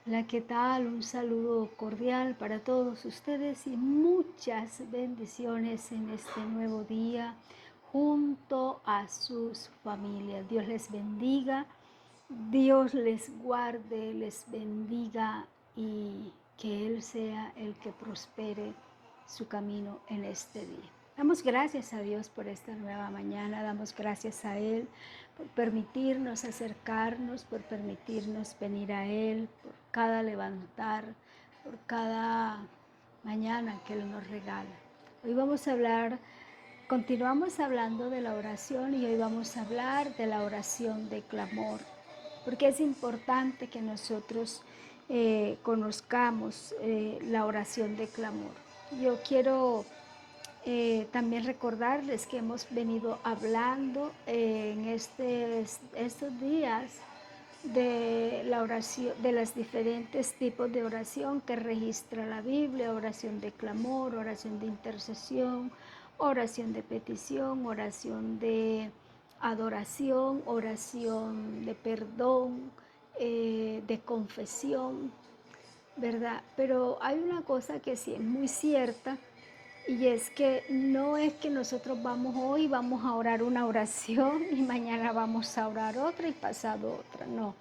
Hola, ¿qué tal? Un saludo cordial para todos ustedes y muchas bendiciones en este nuevo día junto a sus familias. Dios les bendiga, Dios les guarde, les bendiga y que Él sea el que prospere su camino en este día. Damos gracias a Dios por esta nueva mañana, damos gracias a Él por permitirnos acercarnos, por permitirnos venir a Él, por cada levantar, por cada mañana que Él nos regala. Hoy vamos a hablar, continuamos hablando de la oración y hoy vamos a hablar de la oración de clamor, porque es importante que nosotros conozcamos la oración de clamor. Yo quiero también recordarles que hemos venido hablando en estos días de la oración, de los diferentes tipos de oración que registra la Biblia: oración de clamor, oración de intercesión, oración de petición, oración de adoración, oración de perdón, de confesión, ¿verdad? Pero hay una cosa que sí es muy cierta, y es que no es que nosotros vamos a orar una oración y mañana vamos a orar otra y pasado otra, no.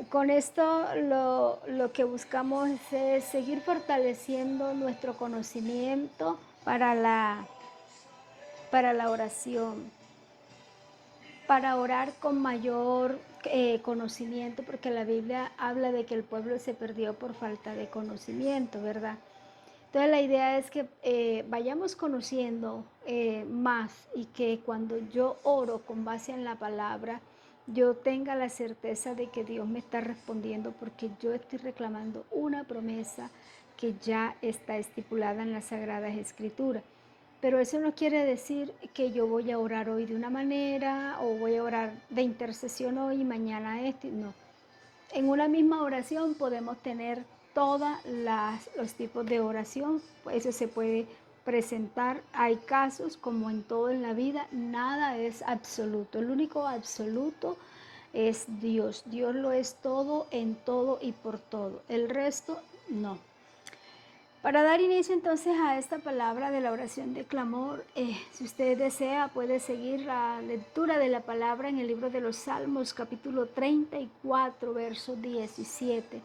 Con esto lo que buscamos es seguir fortaleciendo nuestro conocimiento para la oración, para orar con mayor conocimiento, porque la Biblia habla de que el pueblo se perdió por falta de conocimiento, ¿verdad? Entonces la idea es que vayamos conociendo más, y que cuando yo oro con base en la palabra, yo tenga la certeza de que Dios me está respondiendo, porque yo estoy reclamando una promesa que ya está estipulada en las Sagradas Escrituras. Pero eso no quiere decir que yo voy a orar hoy de una manera o voy a orar de intercesión hoy y mañana esto. No. En una misma oración podemos tener todos los tipos de oración, pues eso se puede presentar. Hay casos, como en todo en la vida, nada es absoluto. El único absoluto es Dios. Dios lo es todo, en todo y por todo. El resto, no. Para dar inicio entonces a esta palabra de la oración de clamor, si usted desea, puede seguir la lectura de la palabra en el libro de los Salmos, capítulo 34, verso 17.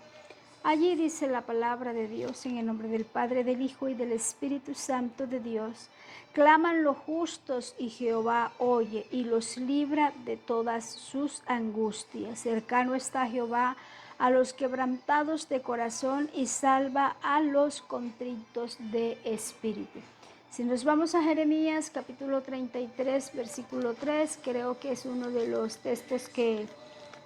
Allí dice la palabra de Dios: en el nombre del Padre, del Hijo y del Espíritu Santo de Dios. Claman los justos y Jehová oye y los libra de todas sus angustias. Cercano está Jehová a los quebrantados de corazón y salva a los contritos de espíritu. Si nos vamos a Jeremías capítulo 33, versículo 3, creo que es uno de los textos que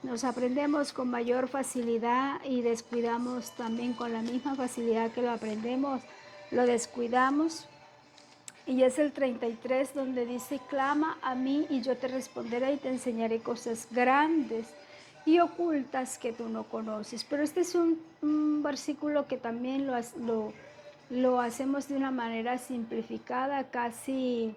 nos aprendemos con mayor facilidad y descuidamos también con la misma facilidad que lo aprendemos, lo descuidamos. Y es el 33 donde dice: clama a mí y yo te responderé y te enseñaré cosas grandes y ocultas que tú no conoces. Pero este es un versículo que también lo hacemos de una manera simplificada, casi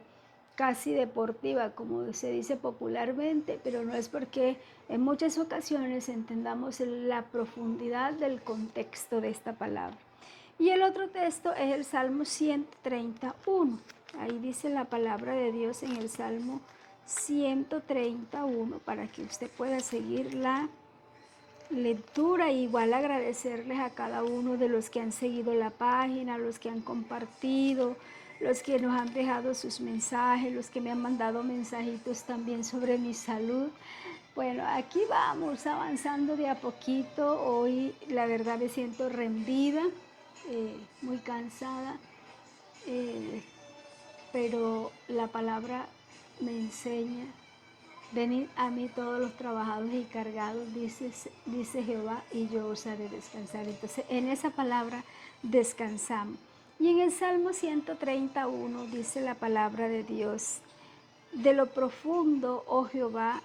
deportiva, como se dice popularmente, pero no es porque en muchas ocasiones entendamos la profundidad del contexto de esta palabra. Y el otro texto es el Salmo 131. Ahí dice la palabra de Dios en el Salmo 131, para que usted pueda seguir la lectura. Igual agradecerles a cada uno de los que han seguido la página, los que han compartido, los que nos han dejado sus mensajes, los que me han mandado mensajitos también sobre mi salud. Bueno, aquí vamos avanzando de a poquito. Hoy la verdad me siento rendida, muy cansada, eh, pero la palabra me enseña: venid a mí todos los trabajados y cargados, dice Jehová, y yo os haré descansar. Entonces, en esa palabra descansamos. Y en el Salmo 131 dice la palabra de Dios: de lo profundo, oh Jehová,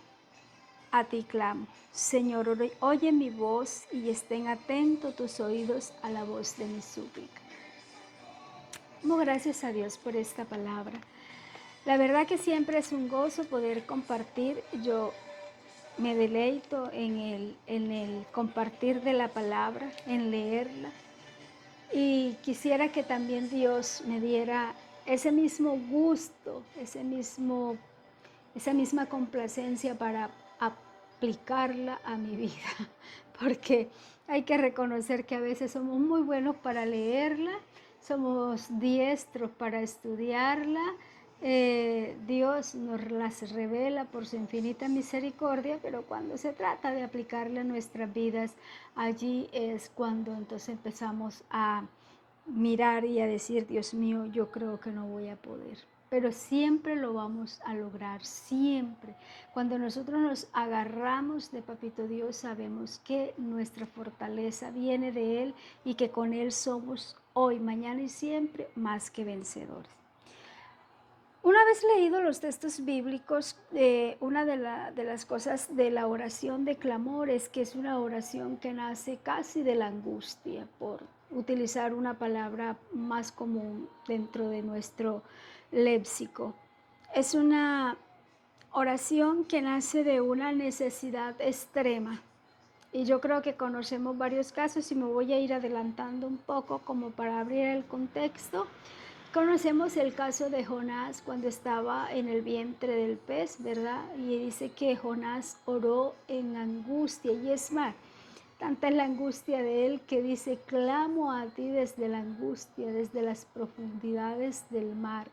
a ti clamo. Señor, oye mi voz y estén atentos tus oídos a la voz de mi súplica. Damos gracias a Dios por esta palabra. La verdad que siempre es un gozo poder compartir. Yo me deleito en el compartir de la palabra, en leerla. Y quisiera que también Dios me diera ese mismo gusto, esa misma complacencia para aplicarla a mi vida, porque hay que reconocer que a veces somos muy buenos para leerla, somos diestros para estudiarla, Dios nos las revela por su infinita misericordia, pero cuando se trata de aplicarla a nuestras vidas, allí es cuando entonces empezamos a mirar y a decir, Dios mío, yo creo que no voy a poder. Pero siempre lo vamos a lograr, siempre. Cuando nosotros nos agarramos de Papito Dios, sabemos que nuestra fortaleza viene de Él y que con Él somos hoy, mañana y siempre más que vencedores. Una vez leído los textos bíblicos, una de las cosas de la oración de clamor es que es una oración que nace casi de la angustia, por utilizar una palabra más común dentro de nuestro léxico. Es una oración que nace de una necesidad extrema. Y yo creo que conocemos varios casos y me voy a ir adelantando un poco como para abrir el contexto. Conocemos el caso de Jonás cuando estaba en el vientre del pez, ¿verdad? Y dice que Jonás oró en angustia, y es más, tanta es la angustia de él que dice, clamo a ti desde la angustia, desde las profundidades del mar.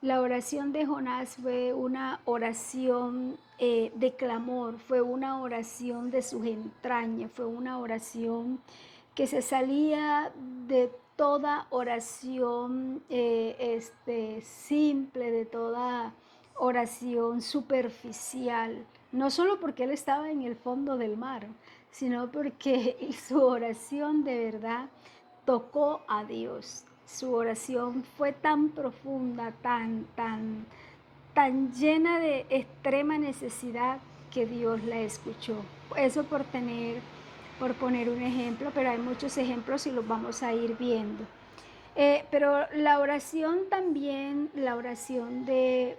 La oración de Jonás fue una oración de clamor, fue una oración de sus entrañas, fue una oración que se salía de toda oración simple, de toda oración superficial, no solo porque él estaba en el fondo del mar, sino porque su oración de verdad tocó a Dios. Su oración fue tan profunda, tan llena de extrema necesidad que Dios la escuchó. Eso por poner un ejemplo, pero hay muchos ejemplos y los vamos a ir viendo. Pero la oración también, la oración de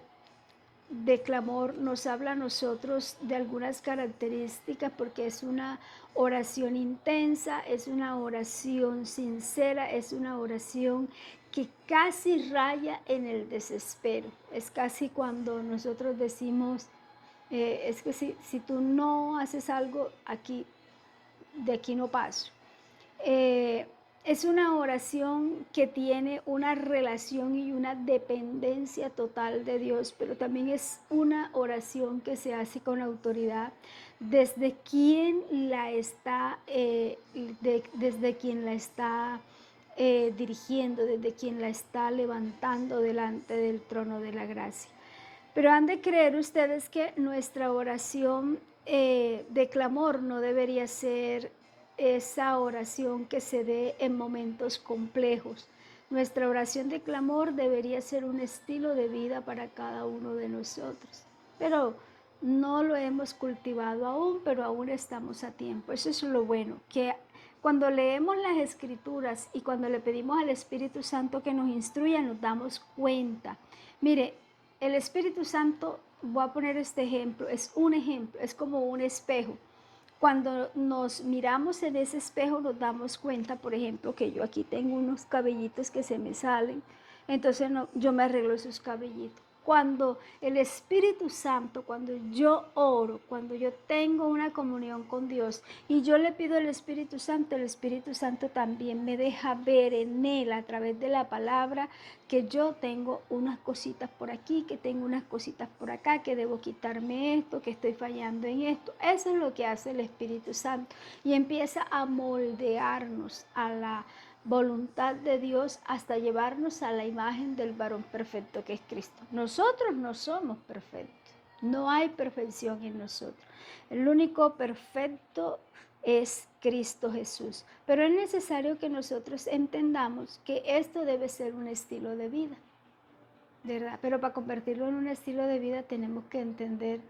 clamor nos habla a nosotros de algunas características porque es una oración intensa, es una oración sincera, es una oración que casi raya en el desespero. Es casi cuando nosotros decimos, es que si tú no haces algo aquí, de aquí no paso. Es una oración que tiene una relación y una dependencia total de Dios, pero también es una oración que se hace con autoridad desde quien la está, desde quien la está dirigiendo, desde quien la está levantando delante del trono de la gracia. Pero han de creer ustedes que nuestra oración de clamor no debería ser esa oración que se dé en momentos complejos. Nuestra oración de clamor debería ser un estilo de vida para cada uno de nosotros. Pero no lo hemos cultivado aún, pero aún estamos a tiempo. Eso es lo bueno, que cuando leemos las Escrituras y cuando le pedimos al Espíritu Santo que nos instruya, nos damos cuenta. Mire, el Espíritu Santo, voy a poner este ejemplo, es un ejemplo, es como un espejo. Cuando nos miramos en ese espejo nos damos cuenta, por ejemplo, que yo aquí tengo unos cabellitos que se me salen, entonces yo me arreglo esos cabellitos. Cuando el Espíritu Santo, cuando yo oro, cuando yo tengo una comunión con Dios y yo le pido al Espíritu Santo, el Espíritu Santo también me deja ver en Él a través de la palabra que yo tengo unas cositas por aquí, que tengo unas cositas por acá, que debo quitarme esto, que estoy fallando en esto. Eso es lo que hace el Espíritu Santo y empieza a moldearnos a la voluntad de Dios hasta llevarnos a la imagen del varón perfecto que es Cristo. Nosotros no somos perfectos, no hay perfección en nosotros. El único perfecto es Cristo Jesús. Pero es necesario que nosotros entendamos que esto debe ser un estilo de vida, ¿verdad? Pero para convertirlo en un estilo de vida tenemos que entender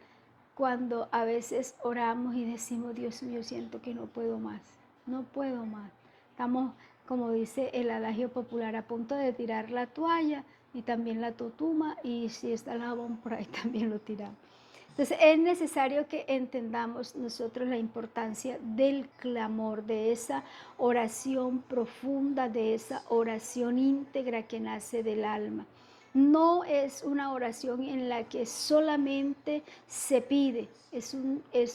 cuando a veces oramos y decimos, Dios mío, siento que no puedo más, no puedo más. Estamos, como dice el adagio popular, a punto de tirar la toalla y también la tutuma, y si está el jabón por ahí también lo tiramos. Entonces es necesario que entendamos nosotros la importancia del clamor, de esa oración profunda, de esa oración íntegra que nace del alma. No es una oración en la que solamente se pide, es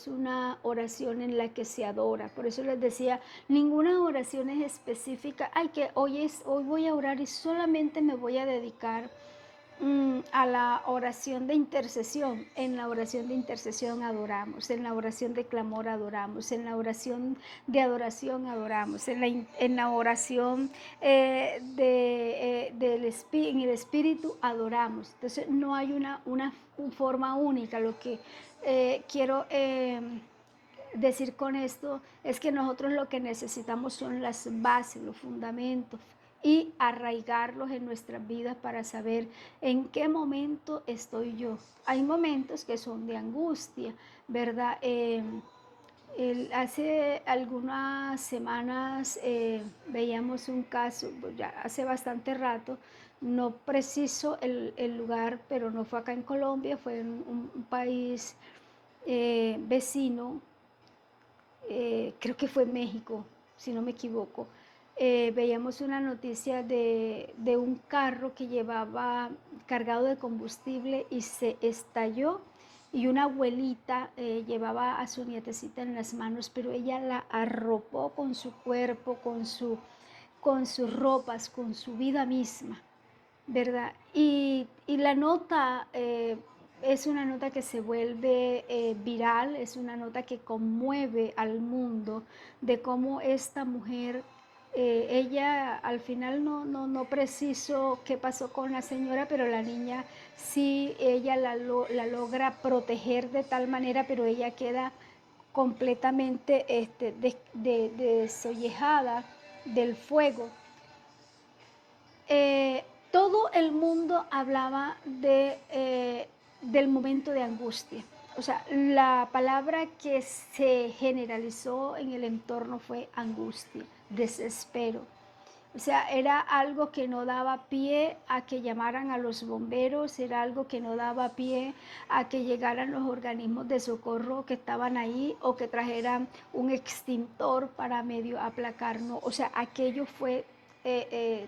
una oración en la que se adora. Por eso les decía, ninguna oración es específica. Ay, que hoy voy a orar y solamente me voy a dedicar a la oración de intercesión. En la oración de intercesión adoramos, en la oración de clamor adoramos, en la oración de adoración adoramos, en la oración en el espíritu adoramos. Entonces no hay una forma única. Lo que quiero decir con esto es que nosotros lo que necesitamos son las bases, los fundamentos y arraigarlos en nuestras vidas para saber en qué momento estoy yo. Hay momentos que son de angustia, ¿verdad? Hace algunas semanas veíamos un caso, pues ya hace bastante rato, no preciso el lugar, pero no fue acá en Colombia, fue en un país vecino, creo que fue México, si no me equivoco. Veíamos una noticia de un carro que llevaba cargado de combustible y se estalló, y una abuelita llevaba a su nietecita en las manos, pero ella la arropó con su cuerpo, con sus ropas, con su vida misma, ¿verdad? Y la nota es una nota que se vuelve viral, es una nota que conmueve al mundo de cómo esta mujer, ella al final no preciso qué pasó con la señora, pero la niña sí, ella la logra proteger de tal manera, pero ella queda completamente desollejada del fuego. eh, Todo el mundo hablaba del momento de angustia. O sea, la palabra que se generalizó en el entorno fue angustia, desespero. O sea, era algo que no daba pie a que llamaran a los bomberos, era algo que no daba pie a que llegaran los organismos de socorro que estaban ahí o que trajeran un extintor para medio aplacarnos. O sea, aquello fue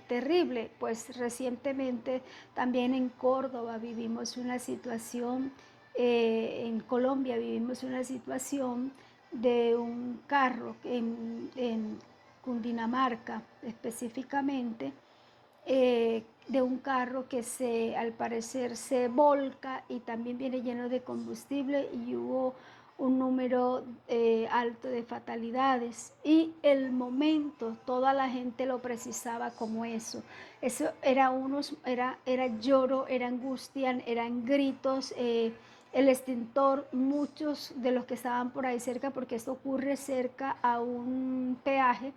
terrible. Pues recientemente también en Córdoba vivimos una situación, en Colombia vivimos una situación de un carro en Cundinamarca específicamente, de un carro que al parecer se volca y también viene lleno de combustible, y hubo un número alto de fatalidades, y el momento toda la gente lo precisaba como eso era lloro, era angustia, eran gritos, el extintor, muchos de los que estaban por ahí cerca, porque esto ocurre cerca a un peaje,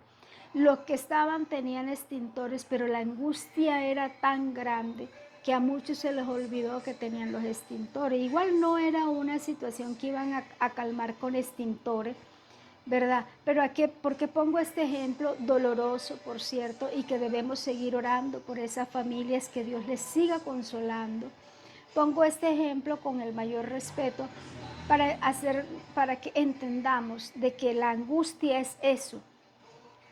los que estaban tenían extintores, pero la angustia era tan grande que a muchos se les olvidó que tenían los extintores. Igual no era una situación que iban a calmar con extintores, ¿verdad? Pero ¿por qué pongo este ejemplo doloroso, por cierto, y que debemos seguir orando por esas familias, que Dios les siga consolando? Pongo este ejemplo con el mayor respeto para que entendamos de que la angustia es eso,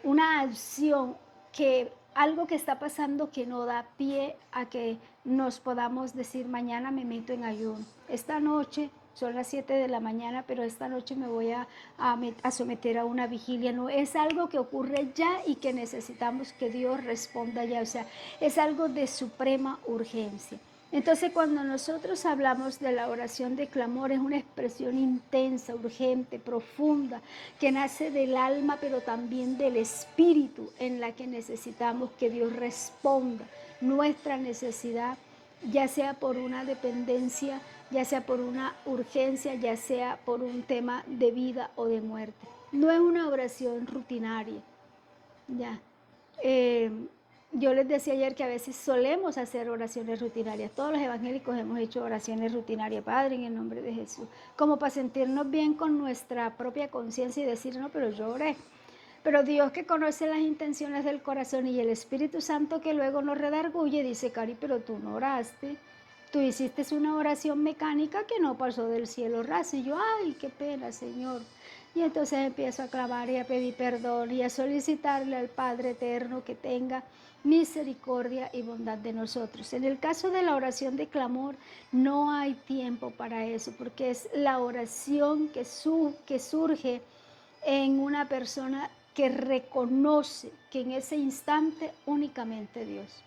una acción, que algo que está pasando que no da pie a que nos podamos decir mañana me meto en ayuno. Esta noche son las 7 de la mañana, pero esta noche me voy a someter a una vigilia. No, es algo que ocurre ya y que necesitamos que Dios responda ya. O sea, es algo de suprema urgencia. Entonces, cuando nosotros hablamos de la oración de clamor, es una expresión intensa, urgente, profunda, que nace del alma, pero también del espíritu, en la que necesitamos que Dios responda nuestra necesidad, ya sea por una dependencia, ya sea por una urgencia, ya sea por un tema de vida o de muerte. No es una oración rutinaria, ya. Eh, yo les decía ayer que a veces solemos hacer oraciones rutinarias. Todos los evangélicos hemos hecho oraciones rutinarias, Padre, en el nombre de Jesús, como para sentirnos bien con nuestra propia conciencia y decir, no, pero yo oré. Pero Dios, que conoce las intenciones del corazón, y el Espíritu Santo, que luego nos redarguye, dice, Cari, pero tú no oraste. tú hiciste una oración mecánica que no pasó del cielo raso. Y yo, ay, qué pena, Señor. Y entonces empiezo a clamar y a pedir perdón y a solicitarle al Padre Eterno que tenga misericordia y bondad de nosotros. En el caso de la oración de clamor, no hay tiempo para eso, porque es la oración que surge en una persona que reconoce que en ese instante únicamente Dios.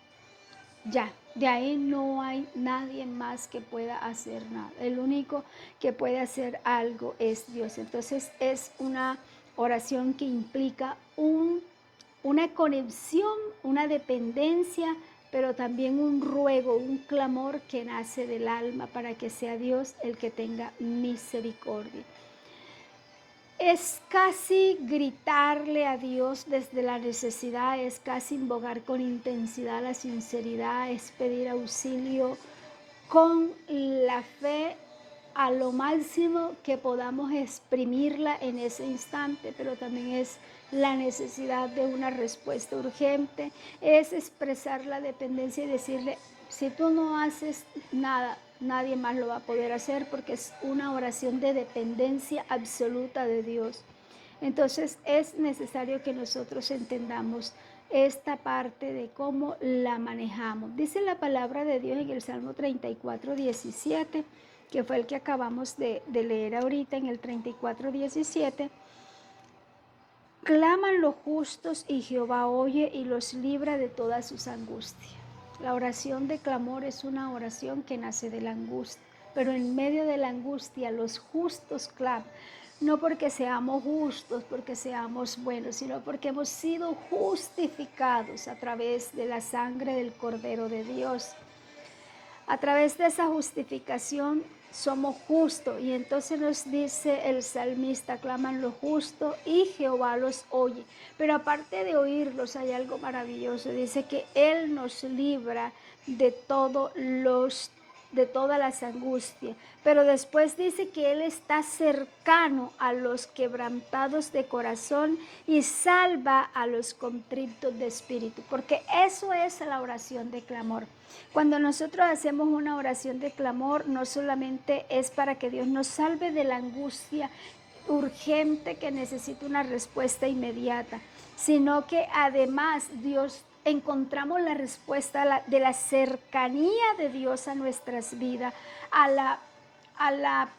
Ya, de ahí no hay nadie más que pueda hacer nada. El único que puede hacer algo es Dios. Entonces es una oración que implica una conexión, una dependencia, pero también un ruego, un clamor que nace del alma para que sea Dios el que tenga misericordia. Es casi gritarle a Dios desde la necesidad, es casi invocar con intensidad la sinceridad, es pedir auxilio con la fe a lo máximo que podamos exprimirla en ese instante, pero también es la necesidad de una respuesta urgente, es expresar la dependencia y decirle, si tú no haces nada, nadie más lo va a poder hacer, porque es una oración de dependencia absoluta de Dios. Entonces es necesario que nosotros entendamos esta parte de cómo la manejamos. Dice la palabra de Dios en el Salmo 34, 17, que fue el que acabamos de leer ahorita, en el 34, 17. Claman los justos y Jehová oye y los libra de todas sus angustias. La oración de clamor es una oración que nace de la angustia, pero en medio de la angustia los justos claman, no porque seamos justos, porque seamos buenos, sino porque hemos sido justificados a través de la sangre del Cordero de Dios. A través de esa justificación somos justos, y entonces nos dice el salmista, claman los justos y Jehová los oye. Pero aparte de oírlos hay algo maravilloso, dice que Él nos libra de todas las angustias, pero después dice que Él está cercano a los quebrantados de corazón y salva a los contritos de espíritu, porque eso es la oración de clamor. Cuando nosotros hacemos una oración de clamor, no solamente es para que Dios nos salve de la angustia urgente que necesita una respuesta inmediata, sino que además Dios encontramos la respuesta de la cercanía de Dios a nuestras vidas, a la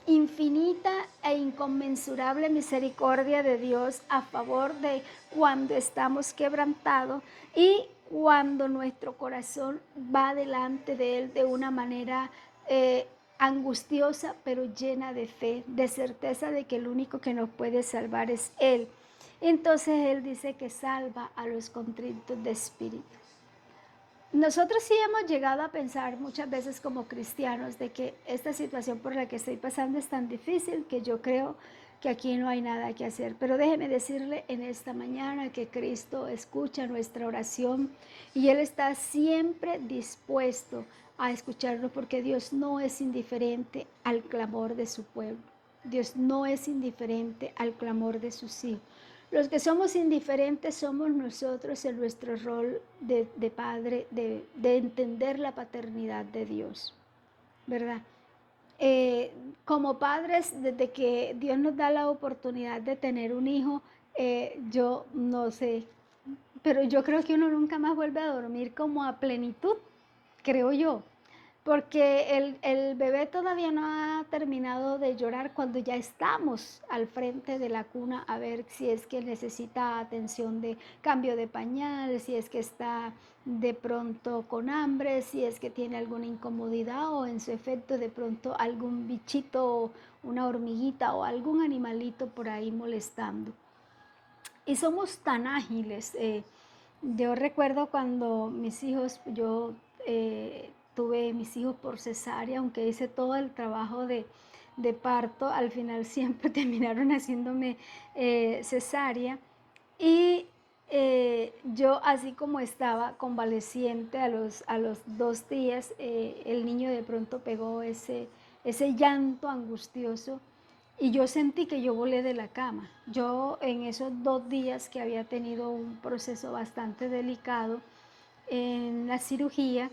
infinita e inconmensurable misericordia de Dios a favor de cuando estamos quebrantados y cuando nuestro corazón va delante de Él de una manera angustiosa, pero llena de fe, de certeza de que el único que nos puede salvar es Él. Entonces Él dice que salva a los contritos de espíritu. Nosotros sí hemos llegado a pensar muchas veces como cristianos de que esta situación por la que estoy pasando es tan difícil que yo creo que aquí no hay nada que hacer. Pero déjeme decirle en esta mañana que Cristo escucha nuestra oración y Él está siempre dispuesto a escucharnos, porque Dios no es indiferente al clamor de su pueblo. Dios no es indiferente al clamor de sus hijos. Los que somos indiferentes somos nosotros en nuestro rol de padre, de entender la paternidad de Dios, ¿verdad? Como padres, desde que Dios nos da la oportunidad de tener un hijo, yo no sé, pero yo creo que uno nunca más vuelve a dormir como a plenitud, creo yo. Porque el bebé todavía no ha terminado de llorar cuando ya estamos al frente de la cuna a ver si es que necesita atención de cambio de pañal, si es que está de pronto con hambre, si es que tiene alguna incomodidad o en su efecto de pronto algún bichito, una hormiguita o algún animalito por ahí molestando. Y somos tan ágiles. Yo recuerdo cuando mis hijos, tuve mis hijos por cesárea, aunque hice todo el trabajo de parto, al final siempre terminaron haciéndome cesárea. Y yo, así como estaba convaleciente a los 2 días, el niño de pronto pegó ese llanto angustioso. Y yo sentí que yo volé de la cama. Yo en esos 2 días que había tenido un proceso bastante delicado en la cirugía,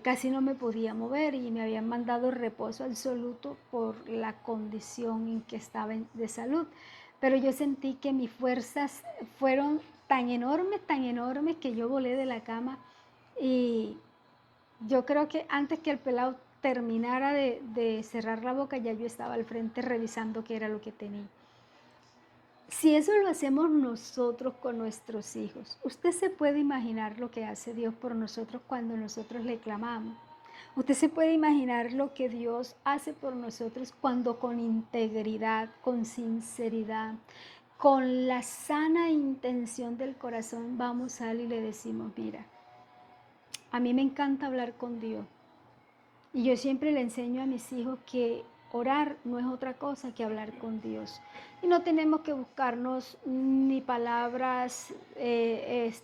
casi no me podía mover y me habían mandado reposo absoluto por la condición en que estaba de salud. Pero yo sentí que mis fuerzas fueron tan enormes que yo volé de la cama y yo creo que antes que el pelado terminara de cerrar la boca, ya yo estaba al frente revisando qué era lo que tenía. Si eso lo hacemos nosotros con nuestros hijos, usted se puede imaginar lo que hace Dios por nosotros cuando nosotros le clamamos. Usted se puede imaginar lo que Dios hace por nosotros cuando con integridad, con sinceridad, con la sana intención del corazón vamos a Él y le decimos, mira, a mí me encanta hablar con Dios. Y yo siempre le enseño a mis hijos que orar no es otra cosa que hablar con Dios. Y no tenemos que buscarnos ni palabras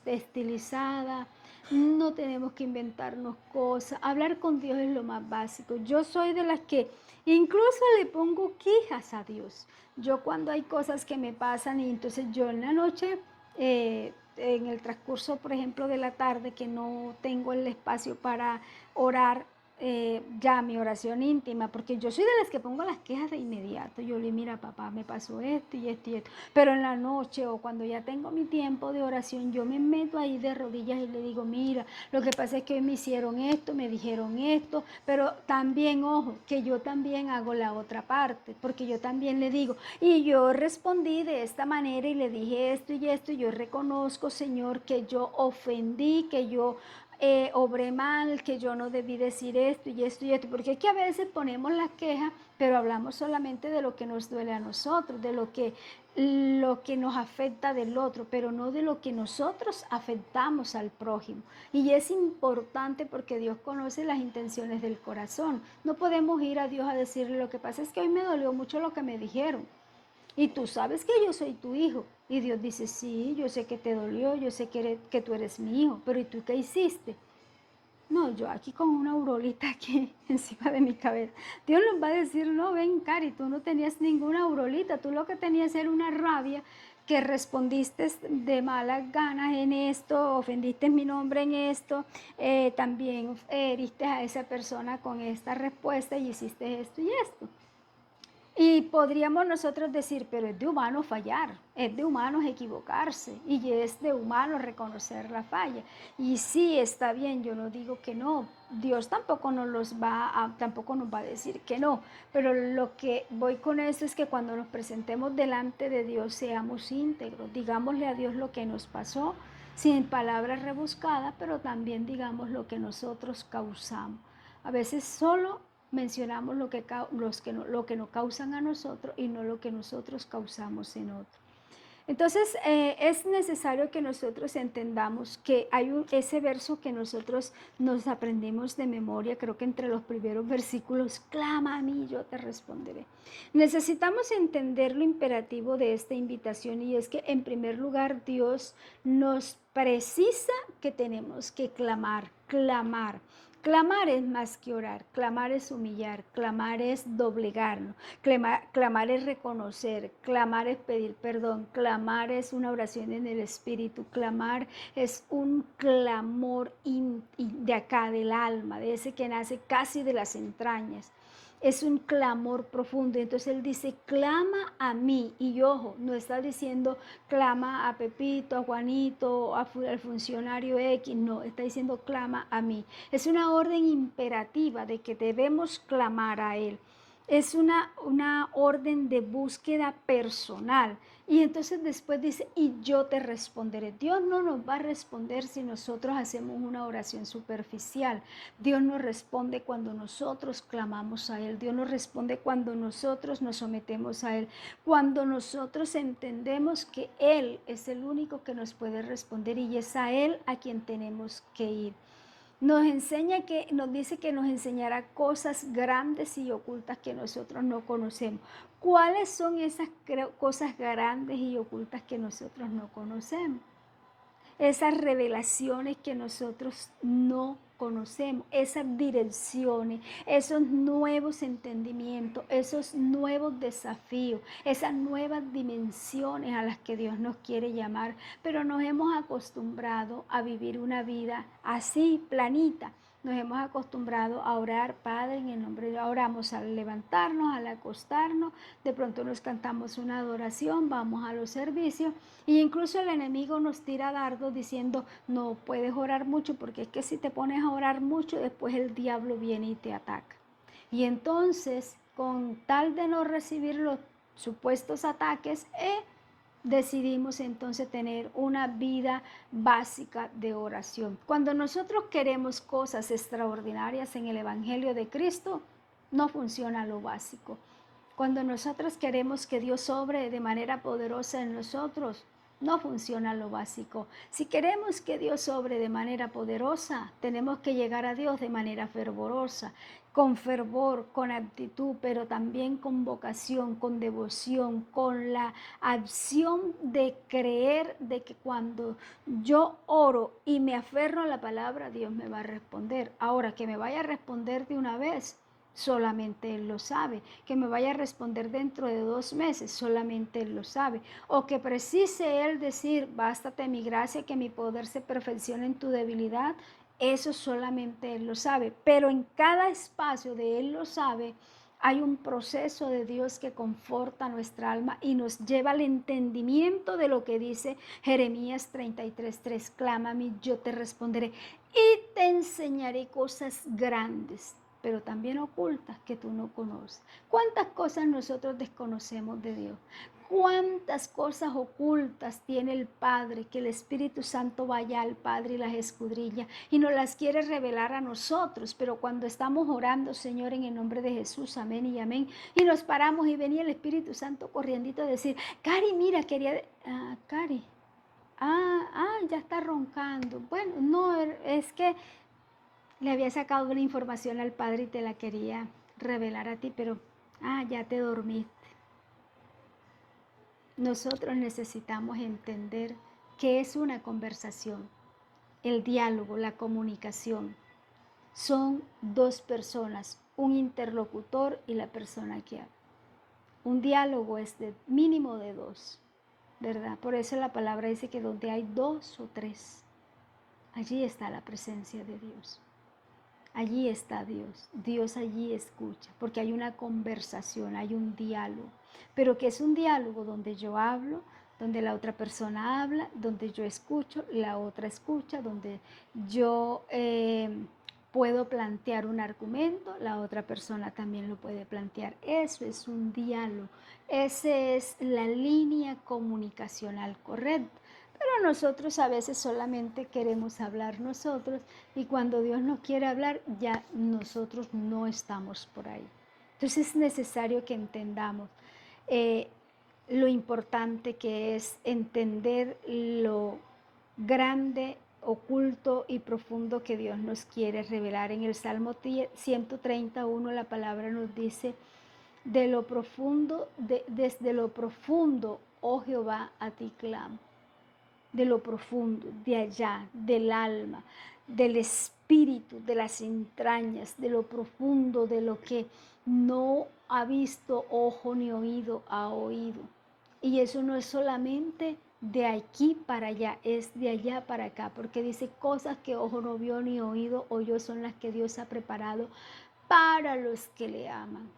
estilizadas, no tenemos que inventarnos cosas. Hablar con Dios es lo más básico. Yo soy de las que incluso le pongo quejas a Dios. Yo cuando hay cosas que me pasan y entonces yo en la noche, en el transcurso, por ejemplo, de la tarde, que no tengo el espacio para orar, ya mi oración íntima, porque yo soy de las que pongo las quejas de inmediato. Yo le mira, papá, me pasó esto y esto y esto. Pero en la noche o cuando ya tengo mi tiempo de oración, yo me meto ahí de rodillas y le digo, mira, lo que pasa es que hoy me hicieron esto, me dijeron esto, pero también, ojo, que yo también hago la otra parte, porque yo también le digo, y yo respondí de esta manera y le dije esto, y yo reconozco, Señor, que yo ofendí, que yo obré mal, que yo no debí decir esto y esto y esto, porque es que a veces ponemos las quejas, pero hablamos solamente de lo que nos duele a nosotros, de lo que nos afecta del otro, pero no de lo que nosotros afectamos al prójimo. Y es importante porque Dios conoce las intenciones del corazón. No podemos ir a Dios a decirle, lo que pasa es que hoy me dolió mucho lo que me dijeron. Y tú sabes que yo soy tu hijo. Y Dios dice, sí, yo sé que te dolió, yo sé que tú eres mi hijo, pero ¿y tú qué hiciste? No, yo aquí con una aurolita aquí encima de mi cabeza. Dios nos va a decir, no, ven, Cari, tú no tenías ninguna aurolita, tú lo que tenías era una rabia que respondiste de malas ganas en esto, ofendiste mi nombre en esto, también heriste a esa persona con esta respuesta y hiciste esto y esto. Y podríamos nosotros decir, pero es de humano fallar, es de humanos equivocarse y es de humano reconocer la falla. Y sí, está bien, yo no digo que no, Dios tampoco nos va a decir que no, pero lo que voy con esto es que cuando nos presentemos delante de Dios seamos íntegros, digámosle a Dios lo que nos pasó, sin palabras rebuscadas, pero también digamos lo que nosotros causamos. A veces solo mencionamos lo que nos causan a nosotros y no lo que nosotros causamos en otros. Entonces, es necesario que nosotros entendamos que hay ese verso que nosotros nos aprendimos de memoria, creo que entre los primeros versículos, clama a mí, yo te responderé. Necesitamos entender lo imperativo de esta invitación y es que en primer lugar Dios nos precisa que tenemos que clamar, clamar. Clamar es más que orar, clamar es humillar, clamar es doblegarnos, clamar es reconocer, clamar es pedir perdón, clamar es una oración en el espíritu, clamar es un clamor de acá, del alma, de ese que nace casi de las entrañas. Es un clamor profundo. Entonces él dice, clama a mí. Y ojo, no está diciendo clama a Pepito, a Juanito, al funcionario X. No, está diciendo clama a mí. Es una orden imperativa de que debemos clamar a él. Es una orden de búsqueda personal. Y entonces después dice, y yo te responderé. Dios no nos va a responder si nosotros hacemos una oración superficial. Dios nos responde cuando nosotros clamamos a Él. Dios nos responde cuando nosotros nos sometemos a Él. Cuando nosotros entendemos que Él es el único que nos puede responder y es a Él a quien tenemos que ir. Nos dice que nos enseñará cosas grandes y ocultas que nosotros no conocemos. ¿Cuáles son esas cosas grandes y ocultas que nosotros no conocemos? Esas revelaciones que nosotros no conocemos, esas direcciones, esos nuevos entendimientos, esos nuevos desafíos, esas nuevas dimensiones a las que Dios nos quiere llamar, pero nos hemos acostumbrado a vivir una vida así, planita, nos hemos acostumbrado a orar, Padre, en el nombre de Dios. Oramos al levantarnos, al acostarnos, de pronto nos cantamos una adoración, vamos a los servicios, e incluso el enemigo nos tira dardos diciendo, no puedes orar mucho, porque es que si te pones a orar mucho, después el diablo viene y te ataca. Y entonces, con tal de no recibir los supuestos ataques, decidimos entonces tener una vida básica de oración. Cuando nosotros queremos cosas extraordinarias en el Evangelio de Cristo, no funciona lo básico. Cuando nosotros queremos que Dios obre de manera poderosa en nosotros, no funciona lo básico. Si queremos que Dios obre de manera poderosa, tenemos que llegar a Dios de manera fervorosa, con fervor, con aptitud, pero también con vocación, con devoción, con la acción de creer de que cuando yo oro y me aferro a la palabra, Dios me va a responder. Ahora, que me vaya a responder de una vez, solamente Él lo sabe. Que me vaya a responder dentro de 2 meses, solamente Él lo sabe. O que precise Él decir, bástate mi gracia, que mi poder se perfeccione en tu debilidad, eso solamente Él lo sabe. Pero en cada espacio de Él lo sabe, hay un proceso de Dios que conforta nuestra alma y nos lleva al entendimiento de lo que dice Jeremías 33:3. Clámame, yo te responderé y te enseñaré cosas grandes, pero también ocultas que tú no conoces. ¿Cuántas cosas nosotros desconocemos de Dios? ¿Cuántas cosas ocultas tiene el Padre, que el Espíritu Santo vaya al Padre y las escudriña y nos las quiere revelar a nosotros? Pero cuando estamos orando, Señor, en el nombre de Jesús, amén y amén, y nos paramos y venía el Espíritu Santo corriendito a decir, Cari, mira, quería... Cari, ya está roncando. Bueno, no, es que le había sacado la información al Padre y te la quería revelar a ti, pero, ya te dormiste. Nosotros necesitamos entender que es una conversación. El diálogo, la comunicación, son 2 personas, un interlocutor y la persona que habla. Un diálogo es de mínimo de 2, ¿verdad? Por eso la palabra dice que donde hay 2 o 3, allí está la presencia de Dios. Allí está Dios. Dios allí escucha, porque hay una conversación, hay un diálogo. Pero que es un diálogo donde yo hablo, donde la otra persona habla, donde yo escucho, la otra escucha, donde yo puedo plantear un argumento, la otra persona también lo puede plantear. Eso es un diálogo. Esa es la línea comunicacional correcta. Pero nosotros a veces solamente queremos hablar nosotros y cuando Dios nos quiere hablar ya nosotros no estamos por ahí. Entonces es necesario que entendamos lo importante que es entender lo grande, oculto y profundo que Dios nos quiere revelar. En el Salmo 131 la palabra nos dice, de lo profundo, desde lo profundo, oh Jehová, a ti clamo. De lo profundo, de allá, del alma, del espíritu, de las entrañas, de lo profundo, de lo que no ha visto ojo ni oído ha oído. Y eso no es solamente de aquí para allá, es de allá para acá, porque dice cosas que ojo no vio ni oído oyó son las que Dios ha preparado para los que le aman.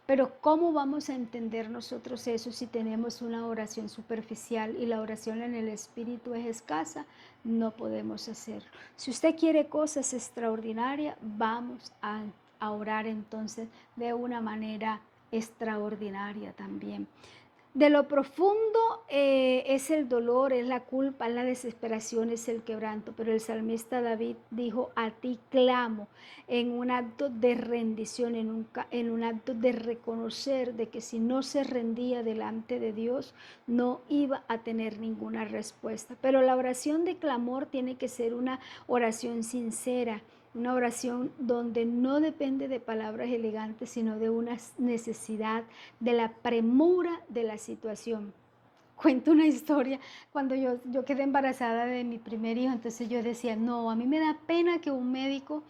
Pero ¿cómo vamos a entender nosotros eso si tenemos una oración superficial y la oración en el Espíritu es escasa? No podemos hacerlo. Si usted quiere cosas extraordinarias, vamos a orar entonces de una manera extraordinaria también. De lo profundo es el dolor, es la culpa, es la desesperación, es el quebranto. Pero el salmista David dijo, a ti clamo, en un acto de rendición, en un acto de reconocer de que si no se rendía delante de Dios, no iba a tener ninguna respuesta. Pero la oración de clamor tiene que ser una oración sincera, una oración donde no depende de palabras elegantes, sino de una necesidad, de la premura de la situación. Cuento una historia, cuando yo quedé embarazada de mi primer hijo, entonces yo decía, no, a mí me da pena que un médico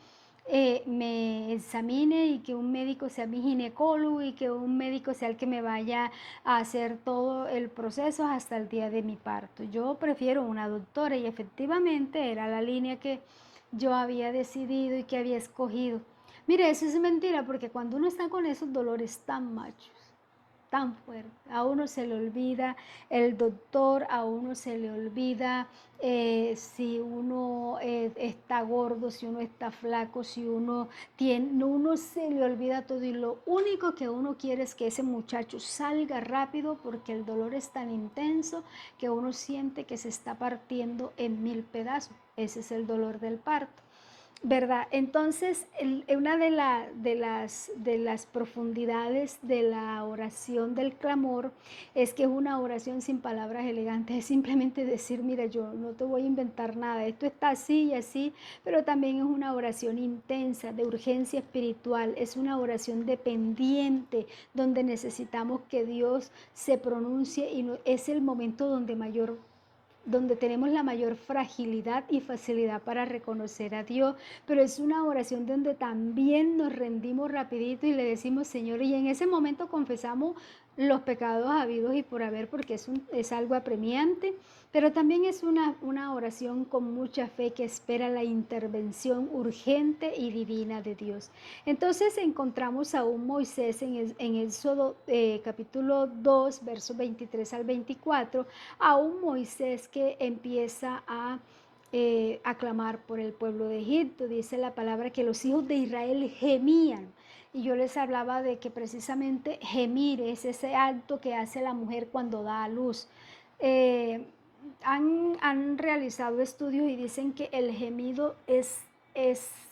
me examine y que un médico sea mi ginecólogo y que un médico sea el que me vaya a hacer todo el proceso hasta el día de mi parto. Yo prefiero una doctora y efectivamente era la línea que yo había decidido y que había escogido. Mire, eso es mentira, porque cuando uno está con esos dolores tan machos, tan fuerte, a uno se le olvida el doctor, a uno se le olvida si uno está gordo, si uno está flaco, si uno tiene, uno se le olvida todo y lo único que uno quiere es que ese muchacho salga rápido porque el dolor es tan intenso que uno siente que se está partiendo en 1000 pedazos. Ese es el dolor del parto. ¿Verdad? Entonces, una de las profundidades de la oración del clamor es que es una oración sin palabras elegantes, es simplemente decir, mira, yo no te voy a inventar nada, esto está así y así, pero también es una oración intensa, de urgencia espiritual, es una oración dependiente, donde necesitamos que Dios se pronuncie y es el momento donde tenemos la mayor fragilidad y facilidad para reconocer a Dios, pero es una oración donde también nos rendimos rapidito y le decimos, Señor, y en ese momento confesamos los pecados habidos y por haber, porque es algo apremiante, pero también es una oración con mucha fe que espera la intervención urgente y divina de Dios. Entonces encontramos a un Moisés en Éxodo capítulo 2, versos 23 al 24, a un Moisés que empieza a clamar por el pueblo de Egipto. Dice la palabra que los hijos de Israel gemían. Y yo les hablaba de que precisamente gemir es ese acto que hace la mujer cuando da a luz. Eh, han realizado estudios y dicen que el gemido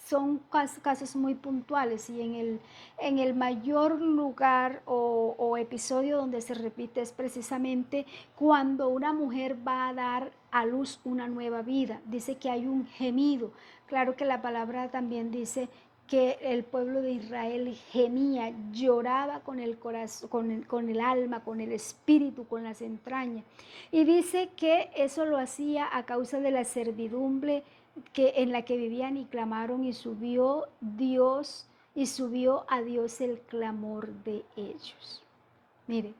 son casos muy puntuales y en el mayor lugar o episodio donde se repite es precisamente cuando una mujer va a dar a luz una nueva vida. Dice que hay un gemido. Claro que la palabra también dice que el pueblo de Israel gemía, lloraba con el corazón, con el alma, con el espíritu, con las entrañas. Y dice que eso lo hacía a causa de la servidumbre en la que vivían y clamaron y subió a Dios el clamor de ellos. Mire,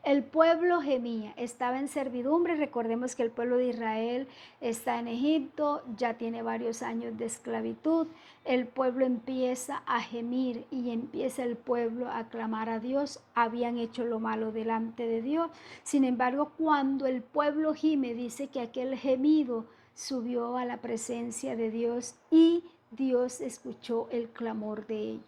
el pueblo gemía, estaba en servidumbre. Recordemos que el pueblo de Israel está en Egipto, ya tiene varios años de esclavitud. El pueblo empieza a gemir y empieza el pueblo a clamar a Dios. Habían hecho lo malo delante de Dios. Sin embargo, cuando el pueblo gime, dice que aquel gemido subió a la presencia de Dios y Dios escuchó el clamor de ellos.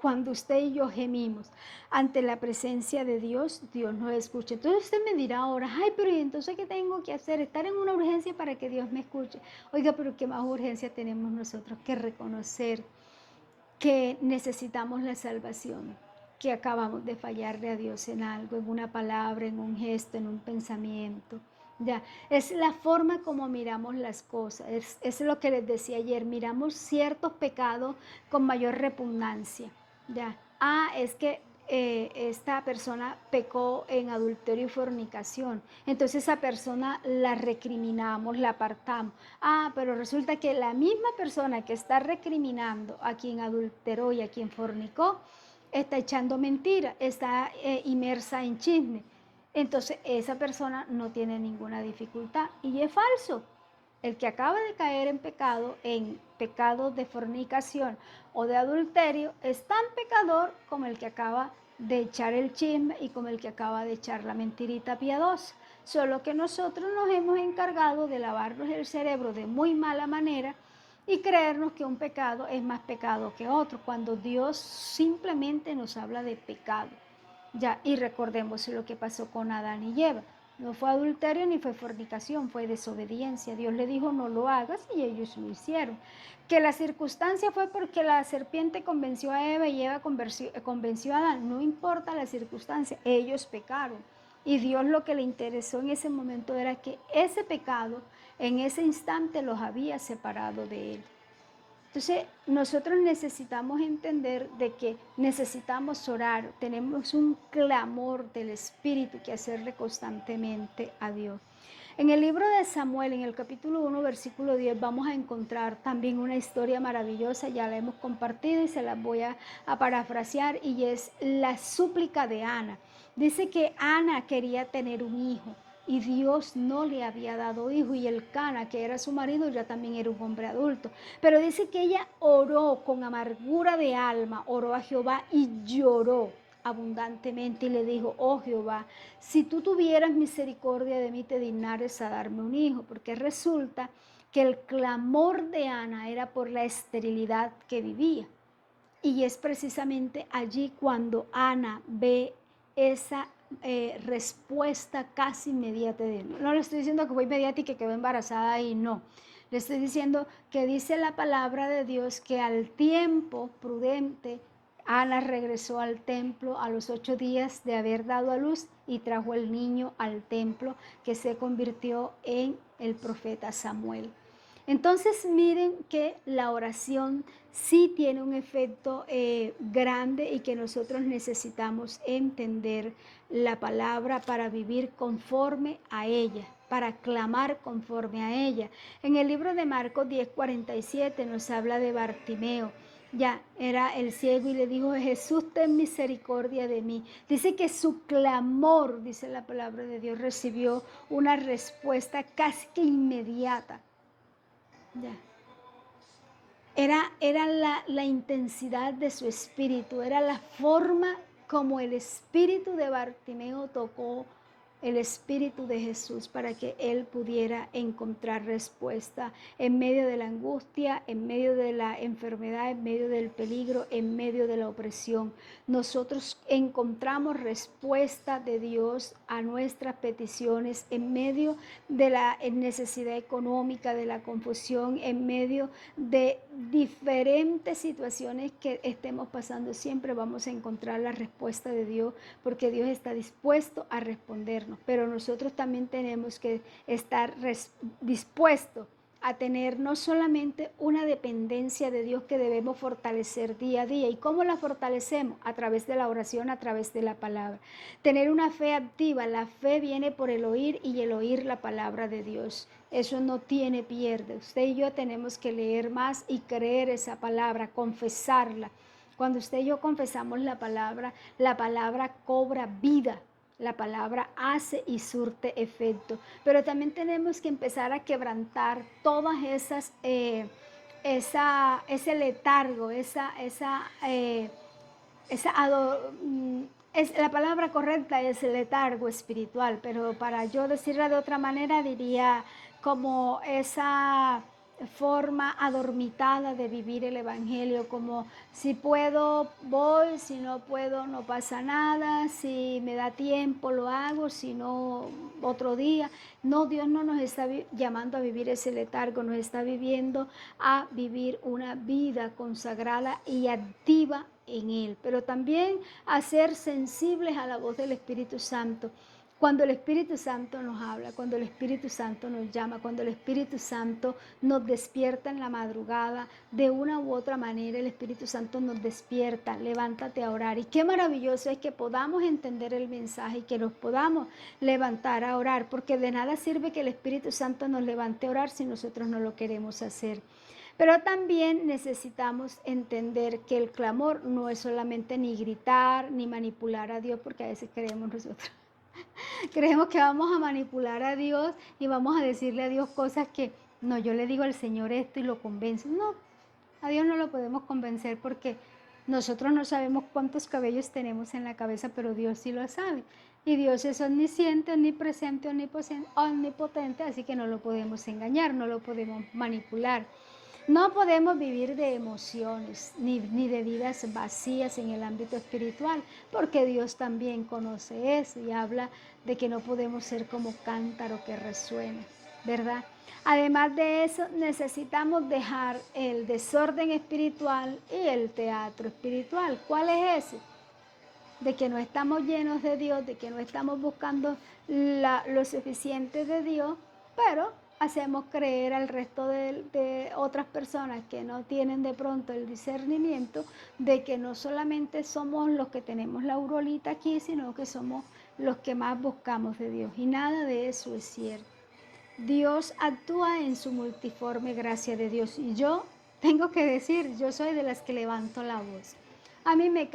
Cuando usted y yo gemimos ante la presencia de Dios, Dios nos escucha. Entonces usted me dirá ahora, ay, pero ¿y entonces qué tengo que hacer? Estar en una urgencia para que Dios me escuche. Oiga, pero ¿qué más urgencia tenemos nosotros que reconocer que necesitamos la salvación? Que acabamos de fallarle a Dios en algo, en una palabra, en un gesto, en un pensamiento. Ya, es la forma como miramos las cosas. Es lo que les decía ayer, miramos ciertos pecados con mayor repugnancia. Ya, es que esta persona pecó en adulterio y fornicación. Entonces esa persona la recriminamos, la apartamos. Pero resulta que la misma persona que está recriminando a quien adulteró y a quien fornicó, está echando mentira, está inmersa en chisme. Entonces esa persona no tiene ninguna dificultad y es falso. El que acaba de caer en pecado de fornicación o de adulterio, es tan pecador como el que acaba de echar el chisme y como el que acaba de echar la mentirita piadosa. Solo que nosotros nos hemos encargado de lavarnos el cerebro de muy mala manera y creernos que un pecado es más pecado que otro, cuando Dios simplemente nos habla de pecado. Ya, y recordemos lo que pasó con Adán y Eva. No fue adulterio ni fue fornicación, fue desobediencia. Dios le dijo no lo hagas y ellos lo hicieron. Que la circunstancia fue porque la serpiente convenció a Eva y Eva convenció a Adán. No importa la circunstancia, ellos pecaron. Y Dios lo que le interesó en ese momento era que ese pecado en ese instante los había separado de él. Entonces, nosotros necesitamos entender de que necesitamos orar, tenemos un clamor del Espíritu que hacerle constantemente a Dios. En el libro de Samuel, en el capítulo 1, versículo 10, vamos a encontrar también una historia maravillosa, ya la hemos compartido y se la voy a parafrasear, y es la súplica de Ana. Dice que Ana quería tener un hijo y Dios no le había dado hijo, y el Cana, que era su marido, ya también era un hombre adulto. Pero dice que ella oró con amargura de alma, oró a Jehová y lloró abundantemente y le dijo: oh Jehová, si tú tuvieras misericordia de mí, te dignares a darme un hijo, porque resulta que el clamor de Ana era por la esterilidad que vivía. Y es precisamente allí cuando Ana ve esa respuesta casi inmediata de él. No le estoy diciendo que fue inmediata y que quedó embarazada y no. Le estoy diciendo que dice la palabra de Dios que al tiempo prudente Ana regresó al templo a los 8 días de haber dado a luz y trajo el niño al templo, que se convirtió en el profeta Samuel. Entonces miren que la oración sí tiene un efecto grande, y que nosotros necesitamos entender la palabra para vivir conforme a ella, para clamar conforme a ella. En el libro de Marcos 10:47 nos habla de Bartimeo. Ya era el ciego y le dijo: Jesús, ten misericordia de mí. Dice que su clamor, dice la palabra de Dios, recibió una respuesta casi que inmediata. Ya. Era la intensidad de su espíritu, era la forma como el espíritu de Bartimeo tocó el espíritu de Jesús para que él pudiera encontrar respuesta en medio de la angustia, en medio de la enfermedad, en medio del peligro, en medio de la opresión. Nosotros encontramos respuesta de Dios a nuestras peticiones en medio de la necesidad económica, de la confusión, en medio de diferentes situaciones que estemos pasando. Siempre vamos a encontrar la respuesta de Dios, porque Dios está dispuesto a respondernos. Pero nosotros también tenemos que estar dispuestos a tener no solamente una dependencia de Dios que debemos fortalecer día a día. ¿Y cómo la fortalecemos? A través de la oración, a través de la palabra. Tener una fe activa. La fe viene por el oír, y el oír la palabra de Dios. Eso no tiene pierde. Usted y yo tenemos que leer más y creer esa palabra, confesarla. Cuando usted y yo confesamos la palabra cobra vida. La palabra hace y surte efecto. Pero también tenemos que empezar a quebrantar todas esas, ese letargo, la palabra correcta es letargo espiritual, pero para yo decirla de otra manera diría como esa forma adormitada de vivir el evangelio, como si puedo voy, si no puedo no pasa nada, si me da tiempo lo hago, si no otro día. No, Dios no nos está llamando a vivir ese letargo, nos está viviendo a vivir una vida consagrada y activa en Él, pero también a ser sensibles a la voz del Espíritu Santo. Cuando el Espíritu Santo nos habla, cuando el Espíritu Santo nos llama, cuando el Espíritu Santo nos despierta en la madrugada, de una u otra manera el Espíritu Santo nos despierta: levántate a orar. Y qué maravilloso es que podamos entender el mensaje y que nos podamos levantar a orar, porque de nada sirve que el Espíritu Santo nos levante a orar si nosotros no lo queremos hacer. Pero también necesitamos entender que el clamor no es solamente ni gritar ni manipular a Dios, porque a veces creemos nosotros. Creemos que vamos a manipular a Dios y vamos a decirle a Dios cosas que no, yo le digo al Señor esto y lo convenzo. No, a Dios no lo podemos convencer, porque nosotros no sabemos cuántos cabellos tenemos en la cabeza, pero Dios sí lo sabe. Y Dios es omnisciente, omnipresente, omnipotente, así que no lo podemos engañar, no lo podemos manipular. No podemos vivir de emociones ni de vidas vacías en el ámbito espiritual, porque Dios también conoce eso y habla de que no podemos ser como cántaro que resuena, ¿verdad? Además de eso, necesitamos dejar el desorden espiritual y el teatro espiritual. ¿Cuál es ese? De que no estamos llenos de Dios, de que no estamos buscando lo suficiente de Dios, pero hacemos creer al resto de otras personas que no tienen de pronto el discernimiento de que no solamente somos los que tenemos la aurolita aquí, sino que somos los que más buscamos de Dios. Y nada de eso es cierto. Dios actúa en su multiforme gracia de Dios. Y yo tengo que decir, yo soy de las que levanto la voz. A mí me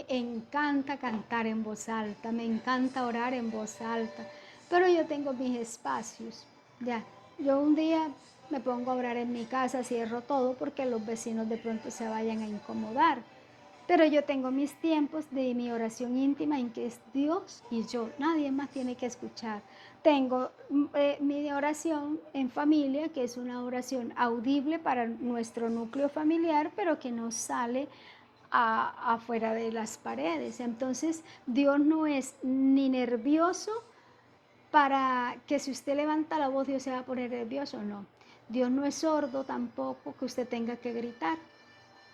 encanta cantar en voz alta, me encanta orar en voz alta, pero yo tengo mis espacios, ya. Yo un día me pongo a orar en mi casa, cierro todo porque los vecinos de pronto se vayan a incomodar. Pero yo tengo mis tiempos de mi oración íntima en que es Dios y yo, nadie más tiene que escuchar. Tengo mi oración en familia, que es una oración audible para nuestro núcleo familiar, pero que no sale afuera de las paredes. Entonces, Dios no es ni nervioso para que si usted levanta la voz, Dios se va a poner nervioso, no. Dios no es sordo tampoco que usted tenga que gritar.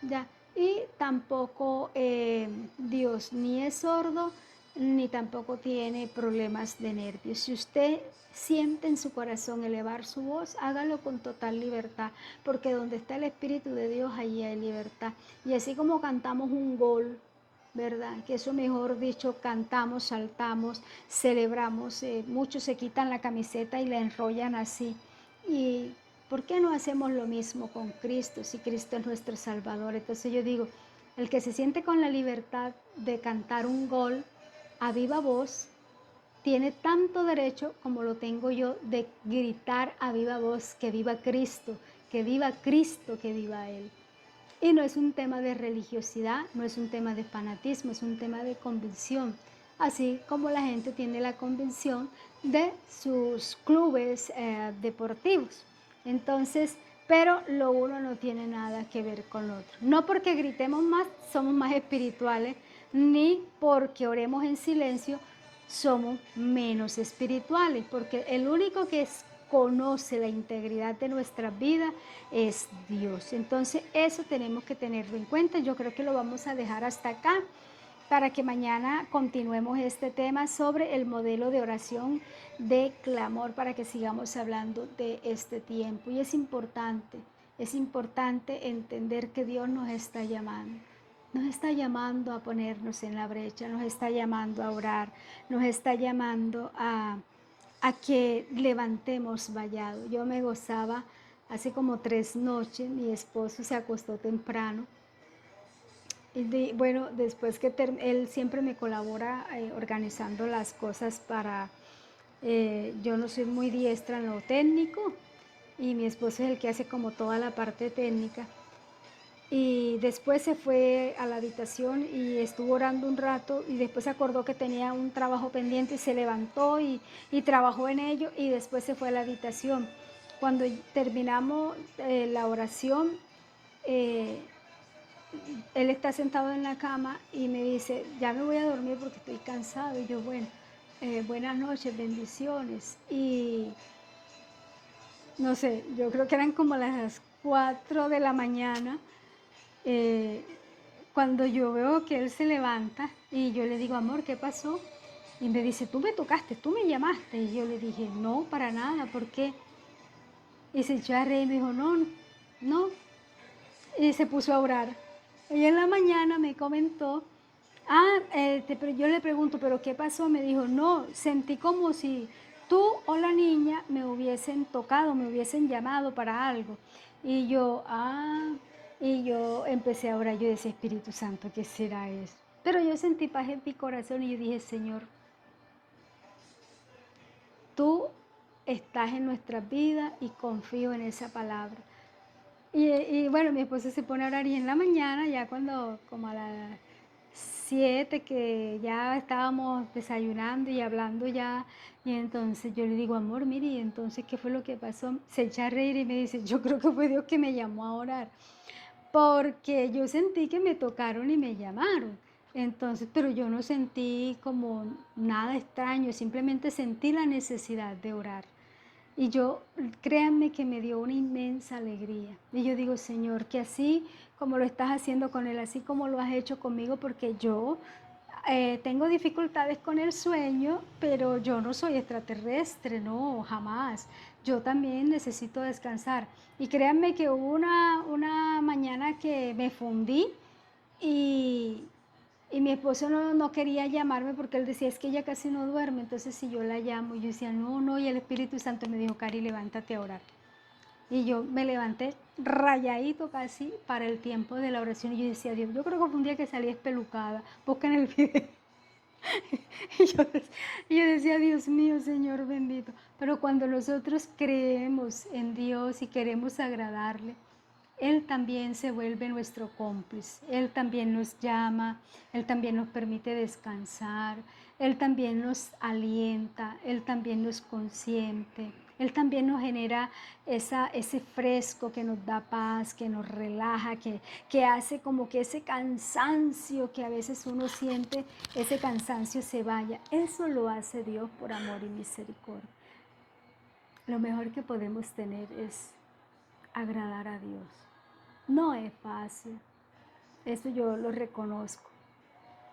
Ya, y tampoco Dios ni es sordo ni tampoco tiene problemas de nervios. Si usted siente en su corazón elevar su voz, hágalo con total libertad, porque donde está el Espíritu de Dios, allí hay libertad. Y así como cantamos un gol, ¿verdad? Que eso mejor dicho, cantamos, saltamos, celebramos, muchos se quitan la camiseta y la enrollan así. Y ¿por qué no hacemos lo mismo con Cristo si Cristo es nuestro Salvador? Entonces yo digo, el que se siente con la libertad de cantar un gol a viva voz, tiene tanto derecho como lo tengo yo de gritar a viva voz que viva Cristo, que viva Cristo, que viva Él. Y no es un tema de religiosidad, no es un tema de fanatismo, es un tema de convicción. Así como la gente tiene la convicción de sus clubes deportivos. Entonces, pero lo uno no tiene nada que ver con lo otro. No porque gritemos más, somos más espirituales, ni porque oremos en silencio, somos menos espirituales, porque el único que conoce la integridad de nuestra vida es Dios. Entonces eso tenemos que tenerlo en cuenta. Yo creo que lo vamos a dejar hasta acá para que mañana continuemos este tema sobre el modelo de oración de clamor, para que sigamos hablando de este tiempo. Y es importante entender que Dios nos está llamando. Nos está llamando a ponernos en la brecha, nos está llamando a orar, nos está llamando a que levantemos vallado. Yo me gozaba hace como 3 noches, mi esposo se acostó temprano. Y bueno, después que él siempre me colabora organizando las cosas para, yo no soy muy diestra en lo técnico y mi esposo es el que hace como toda la parte técnica. Y después se fue a la habitación y estuvo orando un rato y después se acordó que tenía un trabajo pendiente y se levantó y trabajó en ello y después se fue a la habitación. Cuando terminamos la oración, eh, él está sentado en la cama y me dice, ya me voy a dormir porque estoy cansado. Y yo, bueno, buenas noches, bendiciones. Y no sé, yo creo que eran como las 4 de la mañana. eh, Cuando yo veo que él se levanta y yo le digo, amor, ¿qué pasó? Y me dice, tú me tocaste, tú me llamaste. Y yo le dije, no, para nada, ¿por qué? Y se echó a reír y me dijo, no, no. Y se puso a orar. Y en la mañana me comentó, pero yo le pregunto, ¿pero qué pasó? Me dijo, no, sentí como si tú o la niña me hubiesen tocado, me hubiesen llamado para algo. Y yo, y yo empecé a orar, yo decía, Espíritu Santo, ¿qué será eso? Pero yo sentí paz en mi corazón y yo dije, Señor, tú estás en nuestras vidas y confío en esa palabra. Y bueno, mi esposo se pone a orar y en la mañana, ya cuando, como a las 7, que ya estábamos desayunando y hablando ya, y entonces yo le digo, amor, mire, y entonces, ¿qué fue lo que pasó? Se echa a reír y me dice, yo creo que fue Dios que me llamó a orar, porque yo sentí que me tocaron y me llamaron. Entonces, pero yo no sentí como nada extraño, simplemente sentí la necesidad de orar. Y yo, créanme que me dio una inmensa alegría. Y yo digo, Señor, que así como lo estás haciendo con él, así como lo has hecho conmigo, porque yo tengo dificultades con el sueño, pero yo no soy extraterrestre, no, jamás. Yo también necesito descansar. Y créanme que hubo una mañana que me fundí y, y mi esposo no quería llamarme porque él decía, es que ella casi no duerme, entonces si yo la llamo, yo decía, no, no, y el Espíritu Santo me dijo, Cari, levántate a orar. Y yo me levanté rayadito casi para el tiempo de la oración y yo decía, Dios, yo creo que fue un día que salí espelucada, busquen el video. Y yo decía, Dios mío, Señor bendito. Pero cuando nosotros creemos en Dios y queremos agradarle, Él también se vuelve nuestro cómplice. Él también nos llama, Él también nos permite descansar, Él también nos alienta, Él también nos consiente. Él también nos genera ese fresco que nos da paz, que nos relaja, que hace como que ese cansancio que a veces uno siente, ese cansancio se vaya. Eso lo hace Dios por amor y misericordia. Lo mejor que podemos tener es agradar a Dios. No es fácil, eso yo lo reconozco,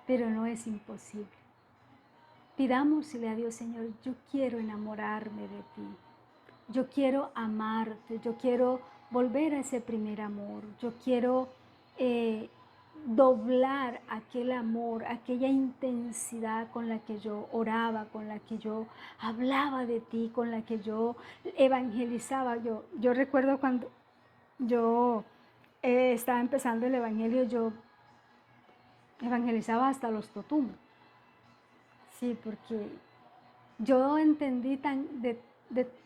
pero no es imposible. Pidámosle a Dios, Señor, yo quiero enamorarme de ti. Yo quiero amarte, yo quiero volver a ese primer amor, yo quiero doblar aquel amor, aquella intensidad con la que yo oraba, con la que yo hablaba de ti, con la que yo evangelizaba. Yo recuerdo cuando yo estaba empezando el evangelio, yo evangelizaba hasta los totum. Sí, porque yo entendí de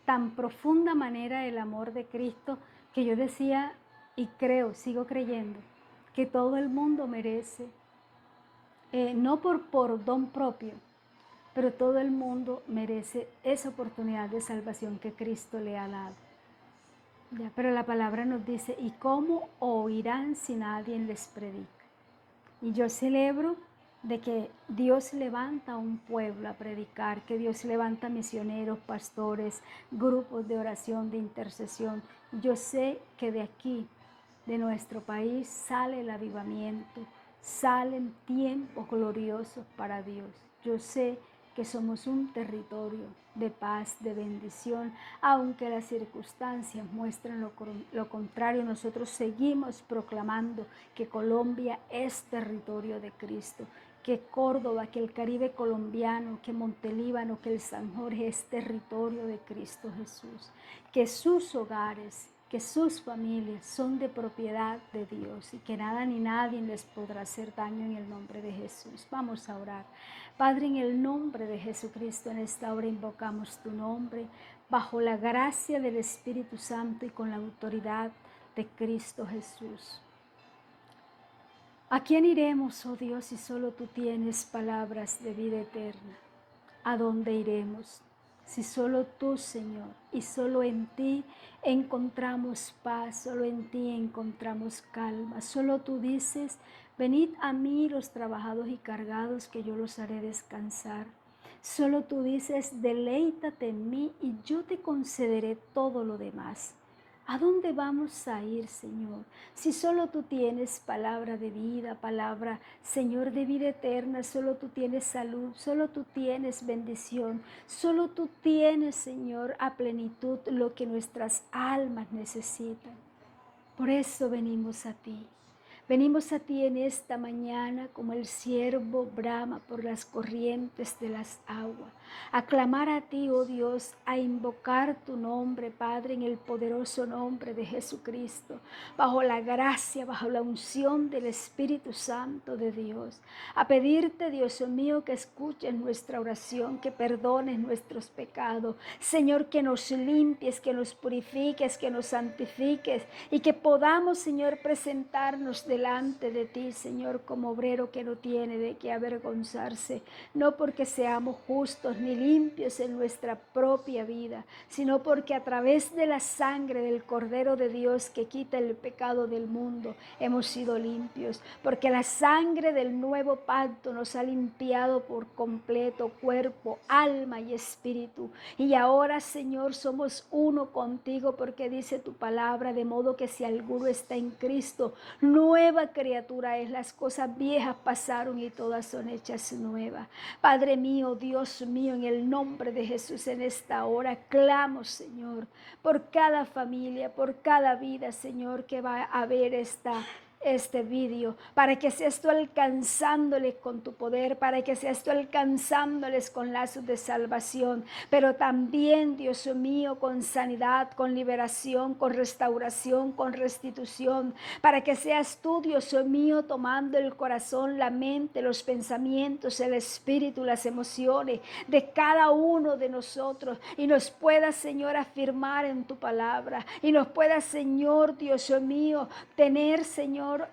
tan profunda manera el amor de Cristo que yo decía y creo, sigo creyendo, que todo el mundo merece, no por don propio, pero todo el mundo merece esa oportunidad de salvación que Cristo le ha dado. Ya, pero la palabra nos dice, ¿y cómo oirán si nadie les predica? Y yo celebro de que Dios levanta a un pueblo a predicar, que Dios levanta misioneros, pastores, grupos de oración, de intercesión. Yo sé que de aquí, de nuestro país, sale el avivamiento, salen tiempos gloriosos para Dios. Yo sé que somos un territorio de paz, de bendición, aunque las circunstancias muestran lo contrario, nosotros seguimos proclamando que Colombia es territorio de Cristo, que Córdoba, que el Caribe colombiano, que Montelíbano, que el San Jorge es territorio de Cristo Jesús, que sus hogares, que sus familias son de propiedad de Dios y que nada ni nadie les podrá hacer daño en el nombre de Jesús. Vamos a orar. Padre, en el nombre de Jesucristo, en esta hora invocamos tu nombre, bajo la gracia del Espíritu Santo y con la autoridad de Cristo Jesús. ¿A quién iremos, oh Dios, si solo tú tienes palabras de vida eterna? ¿A dónde iremos? Si solo tú, Señor, y solo en ti encontramos paz, solo en ti encontramos calma. Solo tú dices, venid a mí los trabajados y cargados, que yo los haré descansar. Solo tú dices, deleítate en mí y yo te concederé todo lo demás. ¿A dónde vamos a ir, Señor? Si solo tú tienes palabra de vida, palabra, Señor, de vida eterna, solo tú tienes salud, solo tú tienes bendición, solo tú tienes, Señor, a plenitud lo que nuestras almas necesitan. Por eso venimos a ti. Venimos a ti en esta mañana como el ciervo brama por las corrientes de las aguas, a clamar a ti, oh Dios, a invocar tu nombre, Padre, en el poderoso nombre de Jesucristo, bajo la gracia, bajo la unción del Espíritu Santo de Dios, a pedirte, Dios mío, que escuches nuestra oración, que perdones nuestros pecados, Señor, que nos limpies, que nos purifiques, que nos santifiques y que podamos, Señor, presentarnos delante de ti, Señor, como obrero que no tiene de qué avergonzarse, no porque seamos justos ni limpios en nuestra propia vida, sino porque a través de la sangre del Cordero de Dios que quita el pecado del mundo, hemos sido limpios, porque la sangre del nuevo pacto nos ha limpiado por completo, cuerpo, alma y espíritu. Y ahora, Señor, somos uno contigo, porque dice tu palabra, de modo que si alguno está en Cristo, nueva criatura es, las cosas viejas pasaron y todas son hechas nuevas. Padre mío, Dios mío, en el nombre de Jesús, en esta hora clamo, Señor, por cada familia, por cada vida, Señor, que va a ver este vídeo, para que seas tú alcanzándoles con tu poder, para que seas tú alcanzándoles con lazos de salvación, pero también, Dios mío, con sanidad, con liberación, con restauración, con restitución, para que seas tú, Dios mío, tomando el corazón, la mente, los pensamientos, el espíritu, las emociones de cada uno de nosotros y nos puedas, Señor, afirmar en tu palabra y nos puedas, Señor, Dios mío, tener, Señor,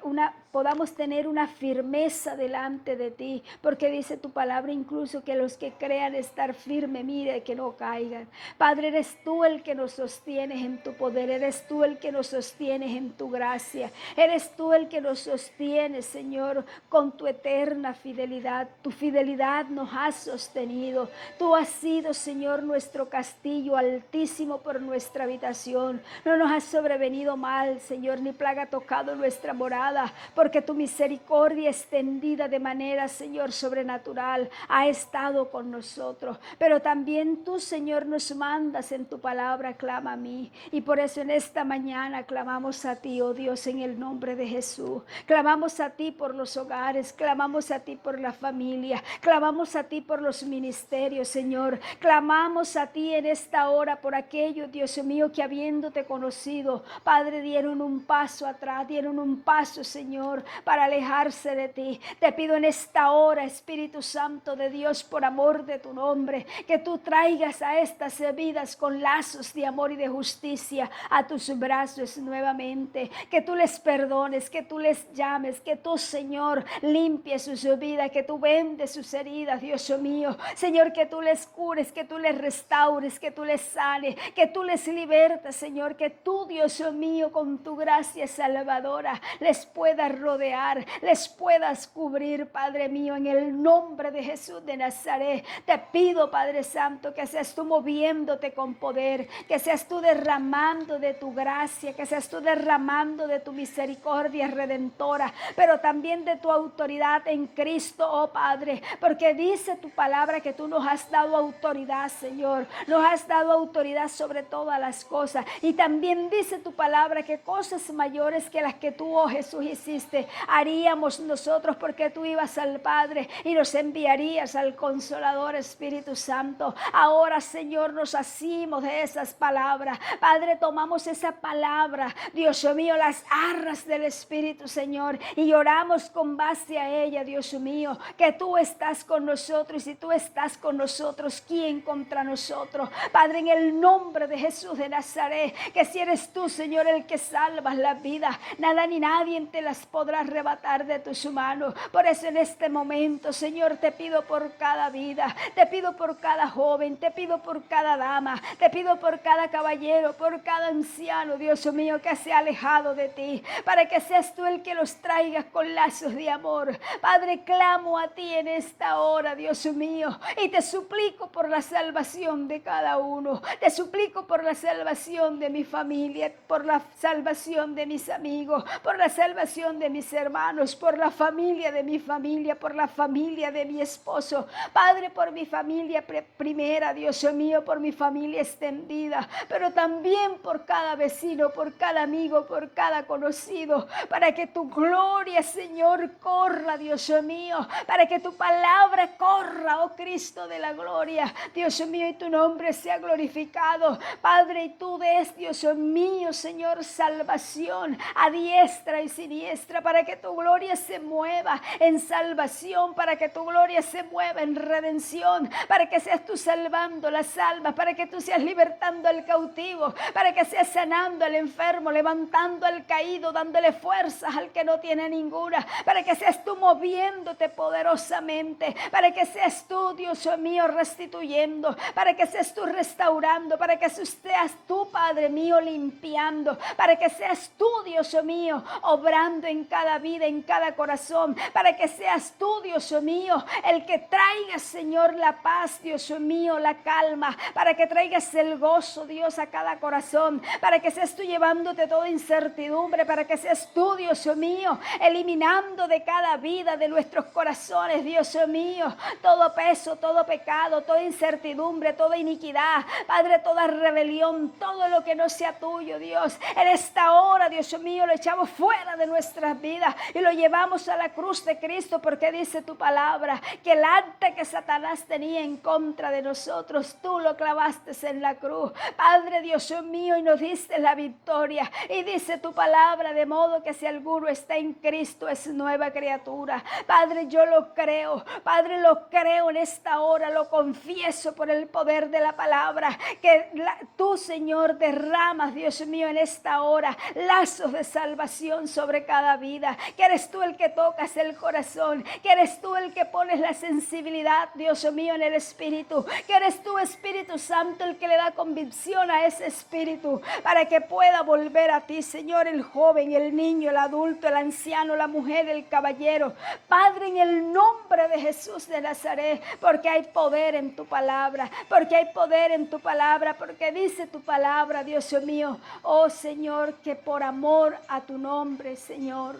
podamos tener una firmeza delante de ti, porque dice tu palabra incluso que los que crean estar firme, mire que no caigan. Padre, eres tú el que nos sostienes en tu poder, eres tú el que nos sostienes en tu gracia, eres tú el que nos sostienes, Señor, con tu eterna fidelidad. Tu fidelidad nos ha sostenido. Tú has sido, Señor, nuestro castillo altísimo por nuestra habitación. No nos has sobrevenido mal, Señor, ni plaga ha tocado nuestra morada, porque tu misericordia extendida de manera, Señor, sobrenatural ha estado con nosotros. Pero también tú, Señor, nos mandas en tu palabra, clama a mí. Y por eso en esta mañana clamamos a ti, oh Dios, en el nombre de Jesús. Clamamos a ti por los hogares, clamamos a ti por la familia, clamamos a ti por los ministerios, Señor. Clamamos a ti en esta hora por aquellos, Dios mío, que habiéndote conocido, Padre, dieron un paso atrás, dieron un paso, Señor, para alejarse de ti. Te pido en esta hora, Espíritu Santo de Dios, por amor de tu nombre, que tú traigas a estas vidas con lazos de amor y de justicia a tus brazos nuevamente, que tú les perdones, que tú les llames, que tú, Señor, limpies sus vidas, que tú vendes sus heridas, Dios mío, Señor, que tú les cures, que tú les restaures, que tú les sanes, que tú les libertas, Señor, que tú, Dios mío, con tu gracia salvadora les puedas rodear, les puedas cubrir, Padre mío, en el nombre de Jesús de Nazaret. Te pido, Padre Santo, que seas tú moviéndote con poder, que seas tú derramando de tu gracia, que seas tú derramando de tu misericordia redentora, pero también de tu autoridad en Cristo, oh Padre, porque dice tu palabra que tú nos has dado autoridad, Señor, nos has dado autoridad sobre todas las cosas, y también dice tu palabra que cosas mayores que las que tú, oh Jesús, hiciste, haríamos nosotros, porque tú ibas al Padre y nos enviarías al Consolador Espíritu Santo. Ahora, Señor, nos asimos de esas palabras, Padre, tomamos esa palabra, Dios mío, las arras del Espíritu, Señor, y oramos con base a ella, Dios mío, que tú estás con nosotros, y si tú estás con nosotros, ¿quién contra nosotros? Padre, en el nombre de Jesús de Nazaret, que si eres tú, Señor, el que salvas la vida, nada ni nadie te las podrá arrebatar de tus manos. Por eso en este momento, Señor, te pido por cada vida, te pido por cada joven, te pido por cada dama, te pido por cada caballero, por cada anciano, Dios mío, que se ha alejado de ti, para que seas tú el que los traigas con lazos de amor. Padre, clamo a ti en esta hora, Dios mío, y te suplico por la salvación de cada uno, te suplico por la salvación de mi familia, por la salvación de mis amigos, por la salvación de mis hermanos, por la familia de mi familia, por la familia de mi esposo, Padre, por mi familia primera, Dios mío, por mi familia extendida, pero también por cada vecino, por cada amigo, por cada conocido, para que tu gloria, Señor, corra, Dios mío, para que tu palabra corra, oh Cristo de la gloria, Dios mío, y tu nombre sea glorificado, Padre, y tú des, Dios mío, Señor, salvación a diestra y siniestra, para que tu gloria se mueva en salvación, para que tu gloria se mueva en redención, para que seas tú salvando las almas, para que tú seas libertando al cautivo, para que seas sanando al enfermo, levantando al caído, dándole fuerzas al que no tiene ninguna, para que seas tú moviéndote poderosamente, para que seas tú, Dios mío, restituyendo, para que seas tú restaurando, para que seas tú, Padre mío, limpiando, para que seas tú, Dios mío, obrando en cada vida, en cada corazón, para que seas tú, Dios mío, el que traiga, Señor, la paz, Dios mío, la calma, para que traigas el gozo, Dios, a cada corazón, para que seas tú llevándote toda incertidumbre, para que seas tú, Dios mío, eliminando de cada vida, de nuestros corazones, Dios mío, todo peso, todo pecado, toda incertidumbre, toda iniquidad, Padre, toda rebelión, todo lo que no sea tuyo, Dios, en esta hora, Dios mío, lo echamos fuera de nuestra nuestras vidas y lo llevamos a la cruz de Cristo, porque dice tu palabra que el arte que Satanás tenía en contra de nosotros, tú lo clavaste en la cruz, Padre Dios mío, y nos diste la victoria. Y dice tu palabra, de modo que si alguno está en Cristo es nueva criatura. Padre, yo lo creo, Padre, lo creo en esta hora, lo confieso por el poder de la palabra, que tú, Señor, derramas, Dios mío, en esta hora lazos de salvación sobre cada vida, que eres tú el que tocas el corazón, que eres tú el que pones la sensibilidad, Dios mío, en el espíritu, que eres tú, Espíritu Santo, el que le da convicción a ese espíritu para que pueda volver a ti, Señor, el joven, el niño, el adulto, el anciano, la mujer, el caballero. Padre, en el nombre de Jesús de Nazaret, porque hay poder en tu palabra, porque hay poder en tu palabra, porque dice tu palabra, Dios mío, oh Señor, que por amor a tu nombre, Señor,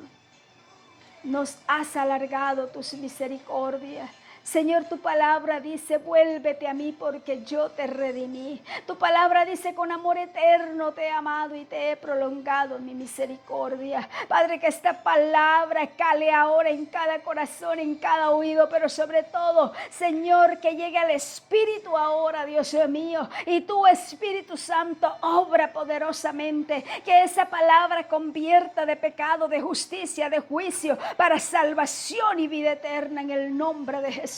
nos has alargado tus misericordias. Señor, tu palabra dice, vuélvete a mí porque yo te redimí. Tu palabra dice, con amor eterno te he amado y te he prolongado mi misericordia. Padre, que esta palabra cale ahora en cada corazón, en cada oído, pero sobre todo, Señor, que llegue al Espíritu ahora, Dios mío, y tu Espíritu Santo obra poderosamente, que esa palabra convierta de pecado, de justicia, de juicio, para salvación y vida eterna en el nombre de Jesús.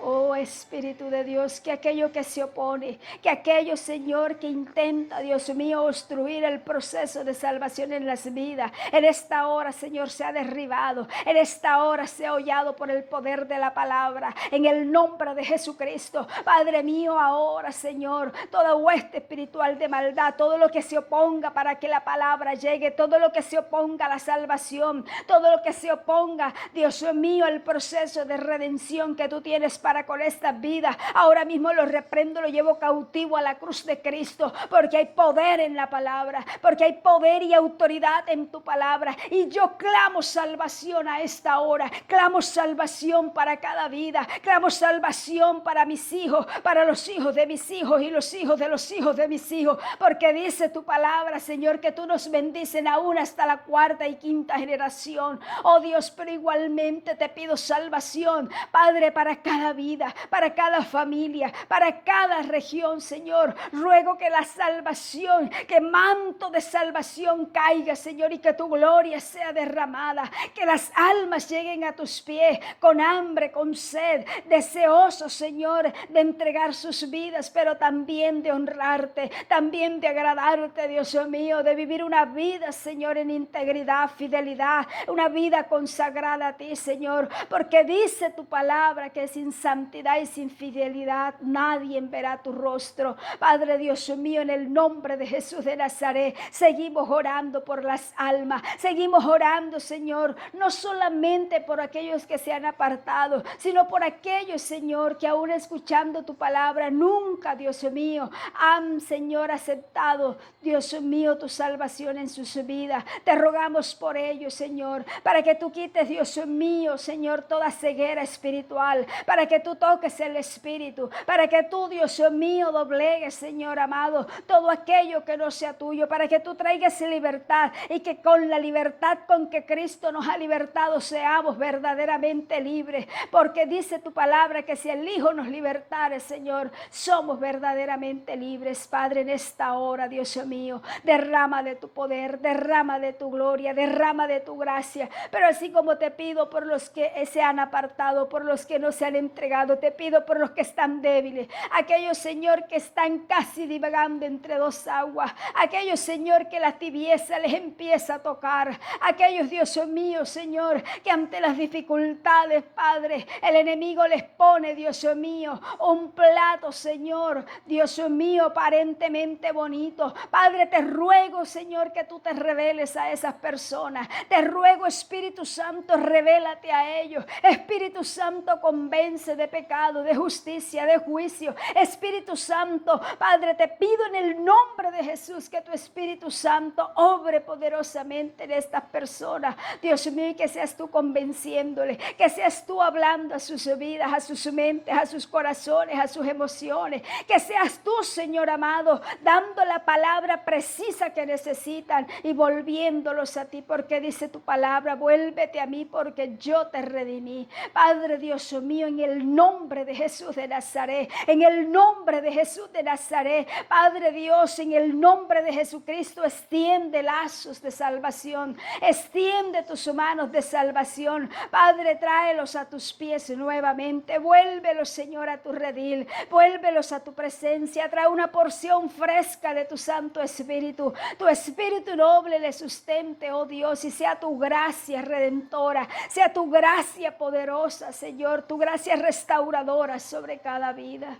Oh Espíritu de Dios, que aquello que se opone, que aquello, Señor, que intenta, Dios mío, obstruir el proceso de salvación en las vidas, en esta hora, Señor, se ha derribado, en esta hora se ha hollado por el poder de la palabra, en el nombre de Jesucristo. Padre mío, ahora, Señor, toda hueste espiritual de maldad, todo lo que se oponga para que la palabra llegue, todo lo que se oponga a la salvación, todo lo que se oponga, Dios mío, al proceso de redención que tú tienes para con esta vida, ahora mismo lo reprendo, lo llevo cautivo a la cruz de Cristo, porque hay poder en la palabra, porque hay poder y autoridad en tu palabra, y yo clamo salvación a esta hora, clamo salvación para cada vida, clamo salvación para mis hijos, para los hijos de mis hijos y los hijos de los hijos de mis hijos, porque dice tu palabra, Señor, que tú nos bendices aún hasta la cuarta y quinta generación. Oh Dios, pero igualmente te pido salvación, Padre, para cada vida, para cada familia, para cada región, Señor. Ruego que la salvación, que manto de salvación caiga, Señor, y que tu gloria sea derramada, que las almas lleguen a tus pies con hambre, con sed, deseosos, Señor, de entregar sus vidas, pero también de honrarte, también de agradarte, Dios mío, de vivir una vida, Señor, en integridad, fidelidad, una vida consagrada a ti, Señor, porque dice tu palabra que sin santidad y sin fidelidad nadie verá tu rostro. Padre Dios mío, en el nombre de Jesús de Nazaret, seguimos orando por las almas, seguimos orando, Señor, no solamente por aquellos que se han apartado, sino por aquellos, Señor, que aún escuchando tu palabra, nunca, Dios mío, han, Señor, aceptado, Dios mío, tu salvación en sus vidas. Te rogamos por ellos, Señor, para que tú quites, Dios mío, Señor, toda ceguera espiritual, para que tú toques el espíritu, para que tú, Dios mío, doblegues, Señor amado, todo aquello que no sea tuyo, para que tú traigas libertad y que con la libertad con que Cristo nos ha libertado seamos verdaderamente libres, porque dice tu palabra que si el Hijo nos libertare, Señor, somos verdaderamente libres. Padre, en esta hora, Dios mío, derrama de tu poder, derrama de tu gloria, derrama de tu gracia, pero así como te pido por los que se han apartado, por los que no se han entregado, te pido por los que están débiles, aquellos, Señor, que están casi divagando entre dos aguas, aquellos, Señor, que la tibieza les empieza a tocar, aquellos, Dios mío, Señor, que ante las dificultades, Padre, el enemigo les pone, Dios mío, un plato, Señor, Dios mío, aparentemente bonito. Padre, te ruego, Señor, que tú te reveles a esas personas, te ruego, Espíritu Santo, revélate a ellos, Espíritu Santo, convence, balance de pecado, de justicia, de juicio. Espíritu Santo, Padre, te pido en el nombre de Jesús que tu Espíritu Santo obre poderosamente en estas personas. Dios mío, y que seas tú convenciéndole, que seas tú hablando a sus vidas, a sus mentes, a sus corazones, a sus emociones. Que seas tú, Señor amado, dando la palabra precisa que necesitan y volviéndolos a ti, porque dice tu palabra, vuélvete a mí porque yo te redimí. Padre Dios mío, en el nombre de Jesús de Nazaret, en el nombre de Jesús de Nazaret, Padre Dios, en el nombre de Jesucristo, extiende lazos de salvación, extiende tus manos de salvación. Padre, tráelos a tus pies nuevamente, vuélvelos, Señor, a tu redil, vuélvelos a tu presencia, trae una porción fresca de tu Santo Espíritu, tu Espíritu noble le sustente, oh Dios, y sea tu gracia redentora, sea tu gracia poderosa, Señor, tu gracia restauradora sobre cada vida.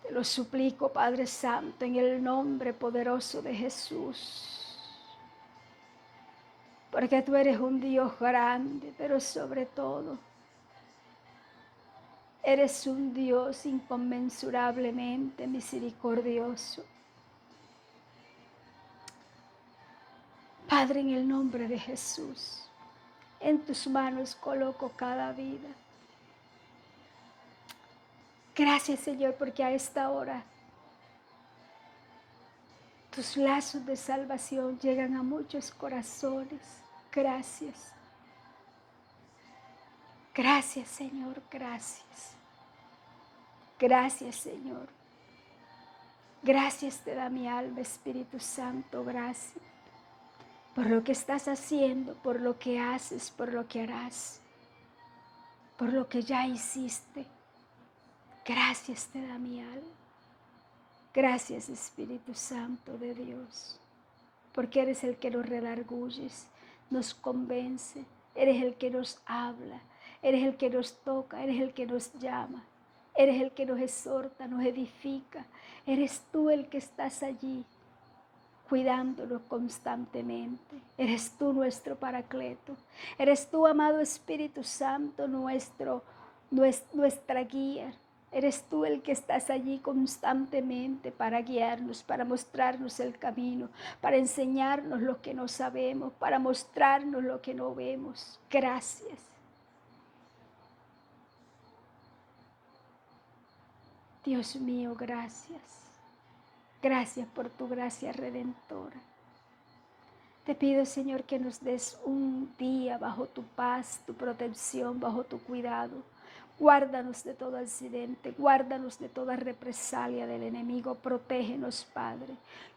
Te lo suplico, Padre Santo, en el nombre poderoso de Jesús, porque tú eres un Dios grande, pero sobre todo eres un Dios inconmensurablemente misericordioso. Padre, en el nombre de Jesús, en tus manos coloco cada vida. Gracias, Señor, porque a esta hora tus lazos de salvación llegan a muchos corazones. Gracias. Gracias, Señor, gracias. Gracias, Señor. Gracias te da mi alma, Espíritu Santo, gracias. Por lo que estás haciendo, por lo que haces, por lo que harás, por lo que ya hiciste. Gracias te da mi alma. Gracias, Espíritu Santo de Dios, porque eres el que nos redarguyes, nos convence, eres el que nos habla, eres el que nos toca, eres el que nos llama, eres el que nos exhorta, nos edifica, eres tú el que estás allí cuidándonos constantemente. Eres tú nuestro Paracleto, eres tú, amado Espíritu Santo, nuestra guía. Eres tú el que estás allí constantemente para guiarnos, para mostrarnos el camino, para enseñarnos lo que no sabemos, para mostrarnos lo que no vemos. Gracias. Dios mío, gracias. Gracias por tu gracia redentora. Te pido, Señor, que nos des un día bajo tu paz, tu protección, bajo tu cuidado. Guárdanos de todo accidente, guárdanos de toda represalia del enemigo, protégenos, Padre.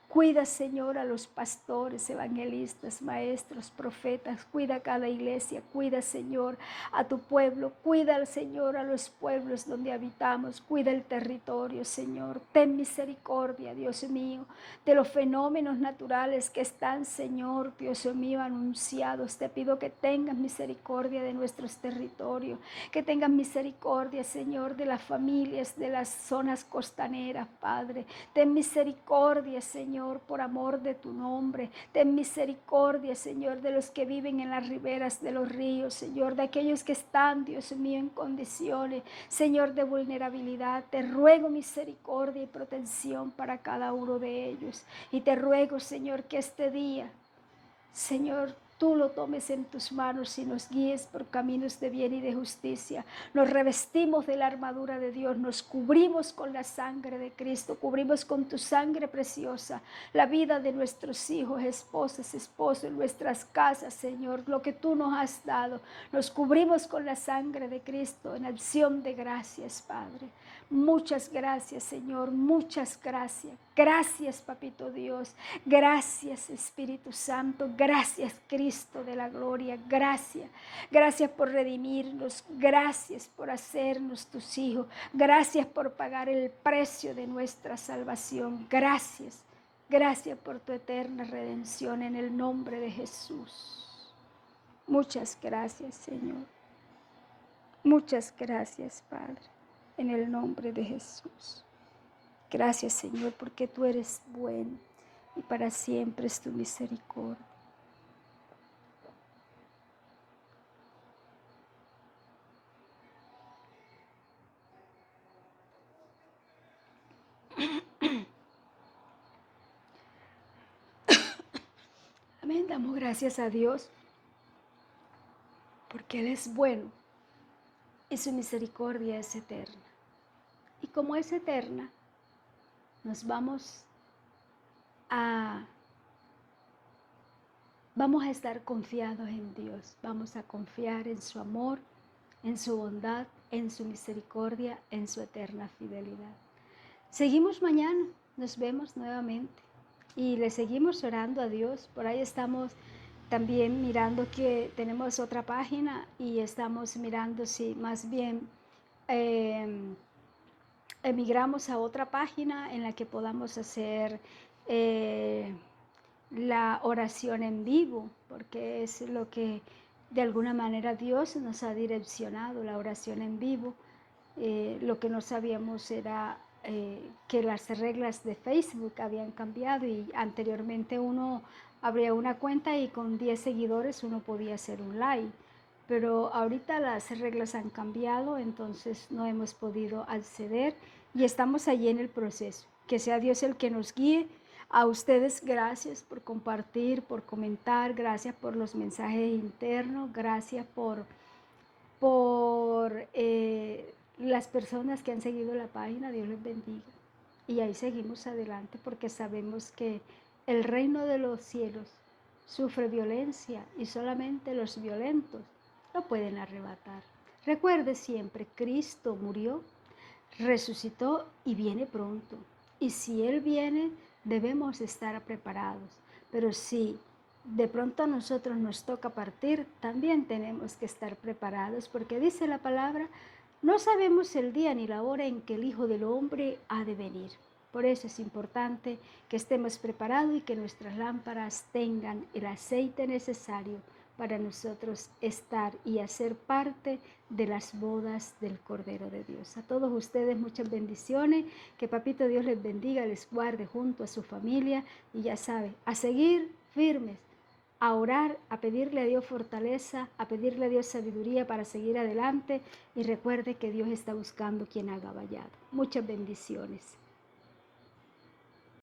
Cuida, Señor, a los pastores, evangelistas, maestros, profetas. Cuida a cada iglesia. Cuida, Señor, a tu pueblo. Cuida, Señor, a los pueblos donde habitamos. Cuida el territorio, Señor. Ten misericordia, Dios mío, de los fenómenos naturales que están, Señor, Dios mío, anunciados. Te pido que tengas misericordia de nuestros territorios. Que tengas misericordia, Señor, de las familias, de las zonas costaneras, Padre. Ten misericordia, Señor, por amor de tu nombre. Ten misericordia, Señor, de los que viven en las riberas de los ríos, Señor, de aquellos que están, Dios mío, en condiciones, Señor, de vulnerabilidad. Te ruego misericordia y protección para cada uno de ellos. Y te ruego, Señor, que este día, Señor, tú lo tomes en tus manos y nos guíes por caminos de bien y de justicia. Nos revestimos de la armadura de Dios, nos cubrimos con la sangre de Cristo, cubrimos con tu sangre preciosa la vida de nuestros hijos, esposas, esposos, nuestras casas, Señor, lo que tú nos has dado. Nos cubrimos con la sangre de Cristo en acción de gracias, Padre. Muchas gracias, Señor, muchas gracias. Gracias, Papito Dios. Gracias, Espíritu Santo. Gracias, Cristo de la gloria. Gracias. Gracias por redimirnos. Gracias por hacernos tus hijos. Gracias por pagar el precio de nuestra salvación. Gracias. Gracias por tu eterna redención en el nombre de Jesús. Muchas gracias, Señor. Muchas gracias, Padre, en el nombre de Jesús. Gracias, Señor, porque tú eres bueno y para siempre es tu misericordia. Amén. Damos gracias a Dios porque Él es bueno y su misericordia es eterna. Y como es eterna, nos a, vamos a estar confiados en Dios. Vamos a confiar en su amor, en su bondad, en su misericordia, en su eterna fidelidad. Seguimos mañana, nos vemos nuevamente y le seguimos orando a Dios. Por ahí estamos también mirando que tenemos otra página y estamos mirando si más bien emigramos a otra página en la que podamos hacer la oración en vivo, porque es lo que de alguna manera Dios nos ha direccionado, la oración en vivo. Lo que no sabíamos era que las reglas de Facebook habían cambiado y anteriormente uno abría una cuenta y con 10 seguidores uno podía hacer un live. Pero ahorita las reglas han cambiado, entonces no hemos podido acceder y estamos allí en el proceso. Que sea Dios el que nos guíe. A ustedes gracias por compartir, por comentar, gracias por los mensajes internos, gracias por las personas que han seguido la página. Dios les bendiga. Y ahí seguimos adelante porque sabemos que el reino de los cielos sufre violencia y solamente los violentos lo pueden arrebatar. Recuerde siempre, Cristo murió, resucitó y viene pronto. Y si Él viene, debemos estar preparados. Pero si de pronto a nosotros nos toca partir, también tenemos que estar preparados, porque dice la palabra, no sabemos el día ni la hora en que el Hijo del Hombre ha de venir. Por eso es importante que estemos preparados y que nuestras lámparas tengan el aceite necesario para nosotros estar y hacer parte de las bodas del Cordero de Dios. A todos ustedes muchas bendiciones, que Papito Dios les bendiga, les guarde junto a su familia y ya sabe, a seguir firmes, a orar, a pedirle a Dios fortaleza, a pedirle a Dios sabiduría para seguir adelante y recuerde que Dios está buscando quien haga vallado. Muchas bendiciones.